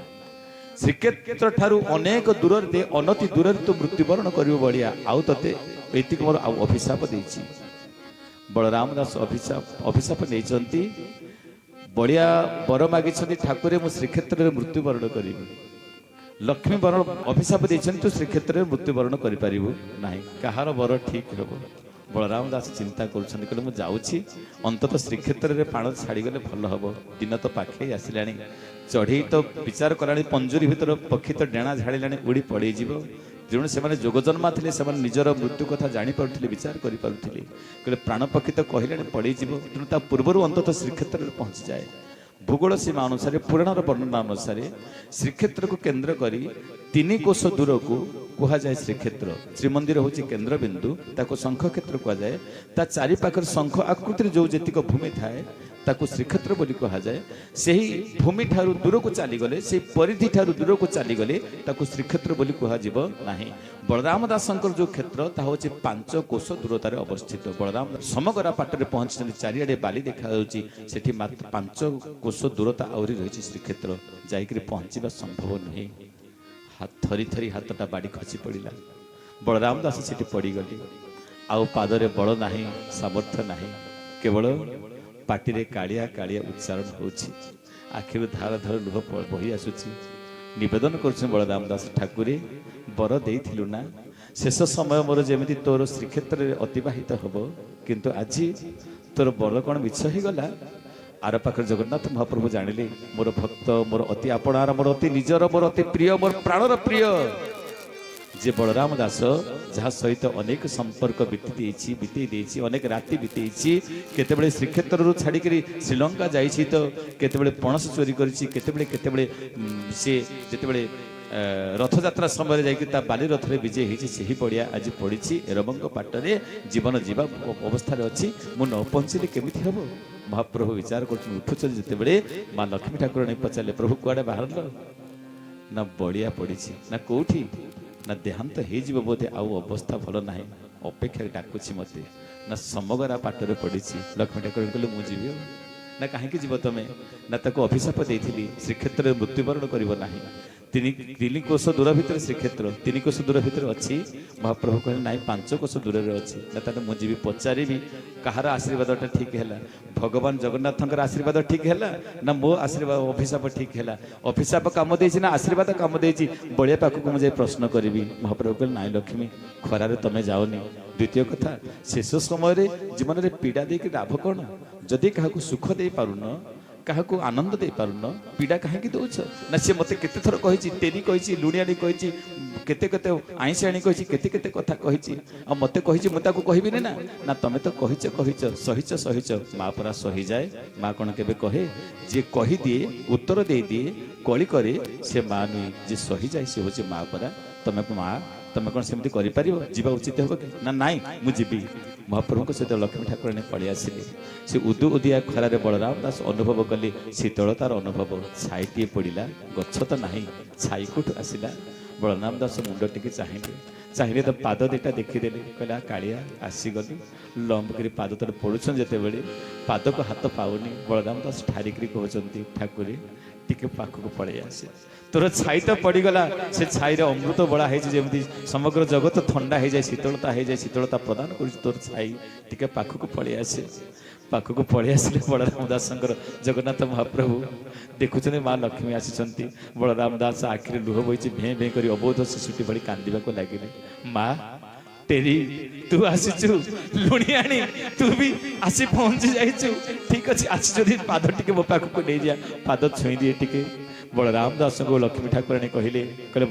[SPEAKER 1] श्रीक्षेत्र ठारू अनेक दूर दे अनति दूर तो मृत्युवरण करियो बड़िया आउ तते एतिक मोर आउ अभिशाप देछि बलराम दास अभिशाप नहीं बड़िया बर मागी ठाकुरे मु श्रीक्षेत्र में मृत्युवरण करी लक्ष्मी वरण अभिशाप देते तू श्रीक्षेत्र में मृत्युवरण करें कहार बर ठीक हे बलराम दास चिंता कर मुझे अंतत श्रीक्षेत्र में प्राण छाड़गले भल हम दिन तो पाखे आसला चढ़ई तो विचार कला पंजुरी भर पक्षी तो डेणा झाड़ा उड़ी पड़े तेणु से जोगजन्मा थे निजर मृत्यु कथा जापे विचार करें प्राण पक्षी तो कहले पड़े तेणु पूर्वर अंततः श्रीक्षेत्र में पहुँची जाए भूगोल सीमा अनुसार पुराणर वर्णना अनुसार श्रीक्षेत्र को केन्द्र करी 3 कोश दूर को कह जाए श्रीक्षेत्र श्रीमंदिर हूँ केन्द्र बिंदु ताको शंख क्षेत्र कह जाए ता चारि पाखर शंख आकृति जो जेतिक भूमि थाए ताको श्रीक्षेत्र बोली कह जाए सही भूमि ठारू दूर को चलीगले से परिधि ठारू दूर को चलीगले ताको श्रीक्षेत्र बोली कह नहीं बलराम दासंकर जो क्षेत्र ता हूँ 5 कोश दूरतार अवस्थित बलराम समगरा पाटरे पहुंची चारिआडे बाली देखा सेठी मात्र 5 कोश दूरता आहरी रही श्रीक्षेत्र जाइक पहुँचवा संभव नुहे हाथ थरी थरी हाथटा बाड़ी खसी पड़ा बलराम दास से पड़गली आउ पादरे बल ना सामर्थ्य ना केवल पाटिरे कालिया कालिया उच्चारण होछि आखिर धार धार लुह बही आसुछि निवेदन कर बलराम दास ठाकुरे बर देइथिलु ना शेष समय मोर जेमिति तोर श्रीक्षेत्र में अतिबाहित हम किंतु आज तोर बर कौन मिछ हो गला आर पाखर जगन्नाथ महाप्रभु जानिले मोर भक्त मोर अति आपणार मोर अति निजर मोर अति प्रिय मोर प्राणर प्रिय जे बलराम दास जहाँ सहित अनेक संपर्क बीती अनेक राति बीती केतेबेले श्रीक्षेत्र छाड़ी श्रीलंका जाइछि तो केतेबेले पणस चोरी करें से जितेबेले रथयात्रा समय जाकि बाली रथ में विजय होती से ही पड़िया आज पड़ी एरबंग पाटरे जीवन जीवा अवस्था अच्छी मु न पहुँचले केमिति हम महाप्रभु विचार कर जितेबेले माँ लक्ष्मी ठाकुर नहीं पचारे प्रभु कुआड़े बाहर ना बड़िया पड़ी ना कौटी ना देहांत हो बोधे आउ अवस्था भल ना अपेक्षा डाकुची मत ना समगरा पाटरे पड़ी लक्ष्मी ठाकुर कहले मुझे ना कहीं जीव तुम ना ताको अभिशाप देती श्रीक्षेत्र में मृत्युवरण करना 3 कोश दूर भितर श्रीक्षेत्र 3 कोश दूर भितर अच्छी महाप्रभु कहले ना 5 कोश दूर अच्छी ना ताले मुझे पचारि कहार आशीर्वाद ठीक है भगवान जगन्नाथ आशीर्वाद ठीक है ना मो आशीर्वाद अभिशाप ठीक है अभिशाप कम दे ना आशीर्वाद कम दे बड़िया पाखक मुझे प्रश्न करी महाप्रभु कहले ना लक्ष्मी खरारे तुम जाओनी द्वितीय कथा शेष समय जीवन में पीड़ा दे लाभ कौन जदि क्या सुख दे पारुन क्या आनंद दे पारुन पीड़ा कहीं दौच ना सी मत केते थर कही तेरी कही लुणियाणी कही केते केते आईसियाणी कही केते केते कथा कही मत कही मुझे कहबी ना ना तुम तो कहीच सहीच माँ परा सही जाए माँ कौन के कहे जे कही दिए उत्तर दे दिए कली करे से माँ नुई जे सही जाए सी हूँ माँ परा तुम माँ ତମେ କ'ଣ ସେମିତି କରିପାରିବ? ଯିବା ଉଚିତ ହେବ କି? ନା ନାଇଁ ମୁଁ ଯିବି। ମହାପ୍ରଭୁଙ୍କ ସହିତ ଲକ୍ଷ୍ମୀ ଠାକୁରାଣୀ ପଳେଇ ଆସିଲେ। ସେ ଉଦୁ ଉଦିଆ ଖରାରେ ବଳରାମ ଦାସ ଅନୁଭବ କଲେ ଶୀତଳତାର ଅନୁଭବ। ଛାଇଟିଏ ପଡ଼ିଲା, ଗଛ ତ ନାହିଁ, ଛାଇ କୋଉଠୁ ଆସିଲା? ବଳରାମ ଦାସ ମୁଣ୍ଡ ଟିକେ ଚାହିଁଲେ ତ ପାଦ ଦିଟା ଦେଖିଦେଲେ, କହିଲା କାଳିଆ ଆସିଗଲି। ଲମ୍ବ କରି ପାଦ ତଳେ ପଡ଼ୁଛନ୍ତି ଯେତେବେଳେ ପାଦକୁ ହାତ ପାଉନି, ବଳରାମ ଦାସ ଠାରିକିରି କହୁଛନ୍ତି ଠାକୁରେ ଟିକେ ପାଖକୁ ପଳେଇ ଆସେ। ତୋର ଛାଇ ତ ପଡ଼ିଗଲା, ସେ ଛାଇରେ ଅମୃତ ବଳା ହେଇଛି, ଯେମିତି ସମଗ୍ର ଜଗତ ଥଣ୍ଡା ହେଇଯାଏ, ଶୀତଳତା ହେଇଯାଏ, ଶୀତଳତା ପ୍ରଦାନ କରୁଛି ତୋର ଛାଇ, ଟିକେ ପାଖକୁ ପଳେଇ ଆସେ। ପାଖକୁ ପଳେଇ ଆସିଲେ ବଳରାମ ଦାସଙ୍କର ଜଗନ୍ନାଥ ମହାପ୍ରଭୁ ଦେଖୁଛନ୍ତି ମା ଲକ୍ଷ୍ମୀ ଆସିଛନ୍ତି। ବଳରାମ ଦାସ ଆଖିରେ ଲୁହ ବୋହିଛି, ଭେଁ ଭେଁ କରି ଅବୋଧ ଶିଶୁଟି ଭଳି କାନ୍ଦିବାକୁ ଲାଗିଲେ। ମା ଟେରି ତୁ ଆସିଛୁ, ଲୁଣିଆଣି ତୁ ବି ଆସି ପହଞ୍ଚି ଯାଇଛୁ, ଠିକ ଅଛି ଆସି ଯଦି ପାଦ ଟିକେ ମୋ ପାଖକୁ ନେଇଯା, ପାଦ ଛୁଇଁ ଦିଏ ଟିକେ। ବଳରାମ ଦାସଙ୍କୁ ଲକ୍ଷ୍ମୀ ଠାକୁରାଣୀ କହିଲେ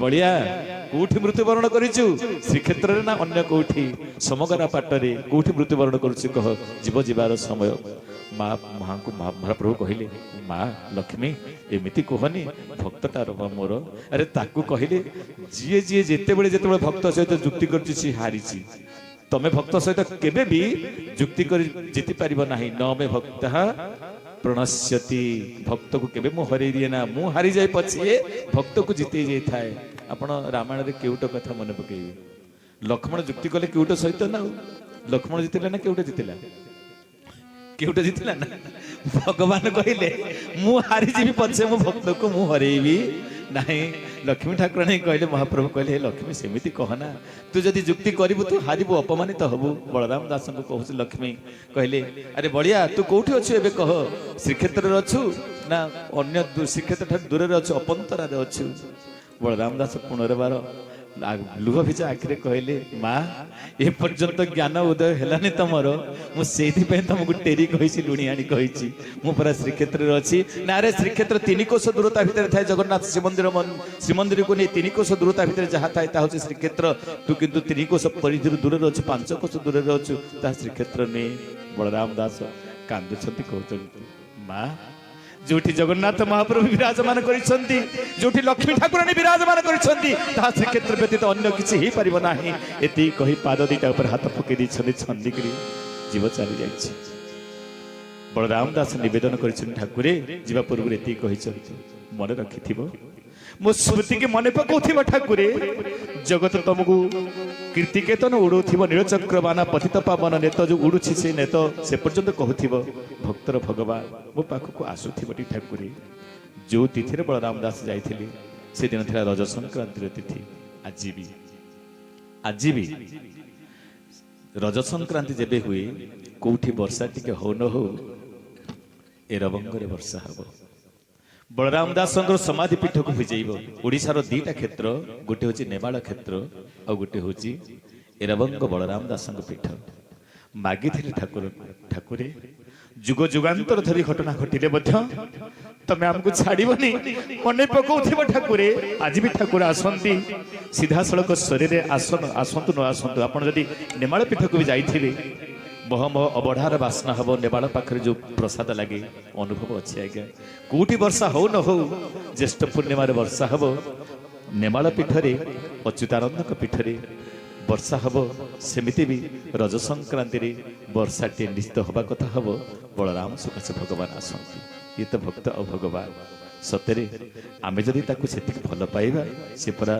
[SPEAKER 1] ବଳିଆ କୋଉଠି ମୃତ୍ୟୁବରଣ କରିଛୁ? ଶ୍ରୀକ୍ଷେତ୍ରରେ ନା ଅନ୍ୟ କୋଉଠି? ସମଗରା ପାଟରେ କୋଉଠି ମୃତ୍ୟୁବରଣ କରୁଛୁ କହ, ଯିବାର ସମୟ। ମହାପ୍ରଭୁ କହିଲେ ମା ଲକ୍ଷ୍ମୀ ଏମିତି କୁହନି, ଭକ୍ତଟା ମୋର। ଆରେ ତାକୁ କହିଲେ ଯିଏ ଯେତେବେଳେ ଭକ୍ତ ସହିତ ଯୁକ୍ତି କରୁଛି ସିଏ ହାରିଛି। ତମେ ଭକ୍ତ ସହିତ କେବେ ବି ଯୁକ୍ତି କରି ଜିତି ପାରିବ ନାହିଁ। ନ ମେ ଭକ୍ତ ପ୍ରଣଶ୍ୟତି, ଭକ୍ତକୁ କେବେ ମୁଁ ହରେଇ ଦିଏ ନା, ମୁଁ ହାରିଯାଏ ପଛେ ଭକ୍ତକୁ ଜିତେଇ ଯାଇଥାଏ। ଆପଣ ରାମାୟଣରେ କେଉଟ କଥା ମନେ ପକେଇବେ। ଲକ୍ଷ୍ମଣ ଯୁକ୍ତି କଲେ କେଉଟ ସହିତ ନା, ଲକ୍ଷ୍ମଣ ଜିତିଲା ନା କେଉଟ ଜିତିଲା? କେଉଟ ଜିତିଲା ନା। ଭଗବାନ କହିଲେ ମୁଁ ହାରିଯିବି ପଛେ ମୋ ଭକ୍ତକୁ ମୁଁ ହରେଇବି ନାହିଁ। ଲକ୍ଷ୍ମୀ ଠାକୁରାଣୀ କହିଲେ, ମହାପ୍ରଭୁ କହିଲେ ହେ ଲକ୍ଷ୍ମୀ ସେମିତି କହନା, ତୁ ଯଦି ଯୁକ୍ତି କରିବୁ ତୁ ହାରିବୁ, ଅପମାନିତ ହବୁ। ବଳରାମ ଦାସଙ୍କୁ କହୁଛି ଲକ୍ଷ୍ମୀ କହିଲେ ଆରେ ବଳିଆ ତୁ କୋଉଠି ଅଛୁ ଏବେ କହ? ଶ୍ରୀକ୍ଷେତ୍ରରେ ଅଛୁ ନା ଅନ୍ୟ ଶ୍ରୀକ୍ଷେତ୍ର ଠାରୁ ଦୂରରେ ଅଛୁ, ଅପନ୍ତରାରେ ଅଛୁ? ବଳରାମ ଦାସ ପୁନର୍ବାର ଲୁହ ଭିଜା ଆଖିରେ କହିଲେ ମା ଏପର୍ଯ୍ୟନ୍ତ ଜ୍ଞାନ ଉଦୟ ହେଲାନି ତମର, ମୁଁ ସେଇଥିପାଇଁ ତମକୁ ଟେରି କହିଛି, ଲୁଣିଆଣି କହିଛି। ମୁଁ ପରା ଶ୍ରୀକ୍ଷେତ୍ରରେ ଅଛି। ନା ରେ ଶ୍ରୀକ୍ଷେତ୍ର 3 କୋଶ ଦୂରତା ଭିତରେ ଥାଏ। ଜଗନ୍ନାଥ ଶ୍ରୀମନ୍ଦିରକୁ ନେଇ 3 କୋଶ ଦୂରତା ଭିତରେ ଯାହା ଥାଏ ତାହା ହେଉଛି ଶ୍ରୀକ୍ଷେତ୍ର। ତୁ କିନ୍ତୁ 3 କୋଶ ପରିଧିରୁ ଦୂରରେ ଅଛୁ, 5 କୋଶ ଦୂରରେ ଅଛୁ, ତାହା ଶ୍ରୀକ୍ଷେତ୍ର ନେଇ। ବଳରାମ ଦାସ କାନ୍ଦୁଛନ୍ତି, କହୁଛନ୍ତି ମା ଯୋଉଠି ଜଗନ୍ନାଥ ମହାପ୍ରଭୁ ବିରାଜମାନ କରିଛନ୍ତି, ଯୋଉଠି ଲକ୍ଷ୍ମୀ ଠାକୁରାଣୀ ବିରାଜମାନ କରିଛନ୍ତି, ତାହା ଶ୍ରୀକ୍ଷେତ୍ର ବ୍ୟତୀତ ଅନ୍ୟ କିଛି ହେଇପାରିବ ନାହିଁ। ଏତିକି କହି ପାଦ ଦିଟା ଉପରେ ହାତ ପକେଇ ଦେଇଛନ୍ତି, ଛନ୍ଦିକିରି ଜୀବ ଚାଲି ଯାଇଛି। ବଳରାମ ଦାସ ନିବେଦନ କରିଛନ୍ତି ଠାକୁରେ ଯିବା ପୂର୍ବରୁ ଏତିକି କହିଛନ୍ତି ମନେ ରଖିଥିବ, ମୋ ସ୍ମୃତିକି ମନେ ପକାଉଥିବ ଠାକୁରେ। ଜଗତ ତମକୁ କୀର୍ତ୍ତିକେତନ ଉଡୁଥିବ, ନୀଳଚକ୍ରବାନା ପତିତ ପାବନ ନେତ ଯୋଉ ଉଡୁଛି ସେ ନେତ, ସେ ପର୍ଯ୍ୟନ୍ତ କହୁଥିବ ଭକ୍ତର ଭଗବାନ ମୋ ପାଖକୁ ଆସୁଥିବ ଟି ଠାକୁରେ। ଯୋଉ ତିଥିରେ ବଳରାମ ଦାସ ଯାଇଥିଲେ ସେଦିନ ଥିଲା ରଜ ସଂକ୍ରାନ୍ତିର ତିଥି। ଆଜି ବି ରଜ ସଂକ୍ରାନ୍ତି ଯେବେ ହୁଏ, କୋଉଠି ବର୍ଷା ଟିକେ ହଉ ନ ହଉ ଏରବଙ୍ଗରେ ବର୍ଷା ହବ। ବଳରାମ ଦାସଙ୍କର ସମାଧି ପୀଠକୁ ଭିଜେଇବ। ଓଡ଼ିଶାର 2ଟା କ୍ଷେତ୍ର, ଗୋଟେ ହଉଛି ନେମାଳ କ୍ଷେତ୍ର ଆଉ ଗୋଟେ ହଉଛି ଏରବଙ୍ଗ ବଳରାମ ଦାସଙ୍କ ପୀଠ। ମାଗିଥିଲେ ଠାକୁରେ ଯୁଗ ଯୁଗାନ୍ତର ଧରି ଘଟଣା ଘଟିଲେ ମଧ୍ୟ ତମେ ଆମକୁ ଛାଡ଼ିବନି, ମନେ ପକାଉଥିବ ଠାକୁରେ। ଆଜି ବି ଠାକୁର ଆସନ୍ତି ସିଧାସଳଖ ସ୍ୱରରେ, ଆସନ୍ତୁ ନ ଆସନ୍ତୁ। ଆପଣ ଯଦି ନେମାଳ ପୀଠକୁ ବି ଯାଇଥିବେ, ମହମହ ଅବଢାର ବାସ୍ନା ହବ, ନେମାଳ ପାଖରେ ଯୋଉ ପ୍ରସାଦ ଲାଗେ ଅନୁଭବ ଅଛି ଆଜ୍ଞା। କୋଉଠି ବର୍ଷା ହଉ ନ ହଉ ଜ୍ୟେଷ୍ଠ ପୂର୍ଣ୍ଣିମାରେ ବର୍ଷା ହବ, ନେମାଳ ପୀଠରେ ଅଚ୍ୟୁତାନନ୍ଦଙ୍କ ପୀଠରେ ବର୍ଷା ହବ। ସେମିତି ବି ରଜ ସଂକ୍ରାନ୍ତିରେ ବର୍ଷାଟିଏ ନିଶ୍ଚିତ ହବା କଥା ହବ। ବଳରାମ ସକାଶେ ଭଗବାନ ଆସନ୍ତି। ଇଏ ତ ଭକ୍ତ ଆଉ ଭଗବାନ। ସତରେ ଆମେ ଯଦି ତାକୁ ସେତିକି ଭଲ ପାଇବା, ସେ ପରା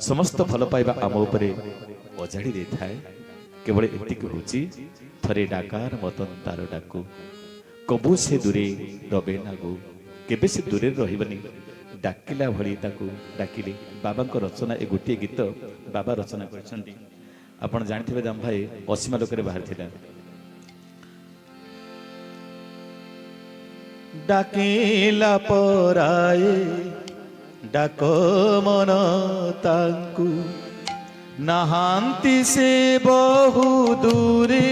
[SPEAKER 1] ସମସ୍ତ ଭଲ ପାଇବା ଆମ ଉପରେ ଅଜାଡ଼ି ଦେଇଥାଏ। କେବଳ ଏତିକି ହେଉଛି ଥରେ ଡାକାର ମତନ ତାର ଡାକୁ, କବୁ ସେ ଦୂରେ ରବେ ନାଗୁ। କେବେ ସେ ଦୂରରେ ରହିବନି, ଡାକିଲା ଭଳି ତାକୁ ଡାକିଲେ। ବାବାଙ୍କ ରଚନା ଏ ଗୋଟିଏ ଗୀତ ବାବା ରଚନା କରିଛନ୍ତି। ଆପଣ ଜାଣିଥିବେ ଦାମ ଭାଇ, ଅସୀମା ଲୋକରେ ବାହାରିଥିଲା। ଡାକିଲା ପରାଏ ଡାକ ମନ ତାଙ୍କୁ, ନାହାନ୍ତି ସେ ବହୁ ଦୂରେ।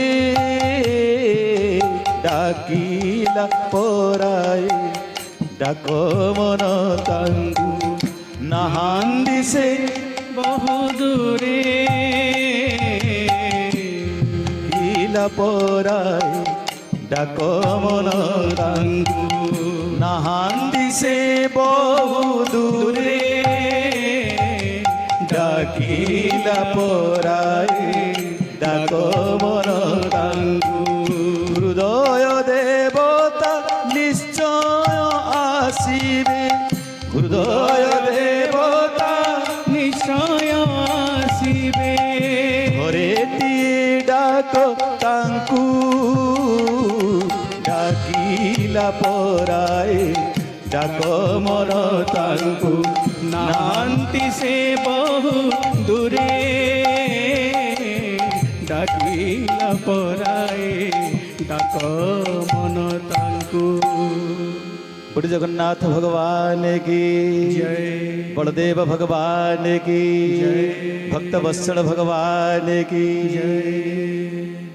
[SPEAKER 1] ଡାକିଲା ପରାଏ ଡାକ ମନ ତାଙ୍କୁ, ନାହାନ୍ତି ସେ
[SPEAKER 2] বহু দূরে।
[SPEAKER 1] ଡାକିଲା ପରାଏ ଡାକ ମନ ତାଙ୍କୁ, ନାହାନ୍ତି ସେ ବହୁ ଦୂରେ। ଡାକିଲା ଡାକିଲା ପରାଏ ଡାକ ମନ ତାଙ୍କୁ ହୃଦୟ ଦେବତା ନିଶ୍ଚୟ ଆସିବେ ହୃଦୟ ଦେବତା
[SPEAKER 2] ନିଶ୍ଚୟ ଆସିବେ
[SPEAKER 1] ଘରେଟିଏ ଡାକ ତାଙ୍କୁ ଡାକିଲା ପରାଏ ଡାକ ମନ ତାଙ୍କୁ
[SPEAKER 2] ନାହାନ୍ତି ସେ ବହୁ ଦୂରେ ଡାକିଲା ପରାଏ ଡାକ ମନ ତାଙ୍କୁ।
[SPEAKER 1] बड़े जगन्नाथ भगवान की
[SPEAKER 2] जय
[SPEAKER 1] बलदेव भगवान की
[SPEAKER 2] जय
[SPEAKER 1] भक्त वत्सल भगवान की
[SPEAKER 2] जय।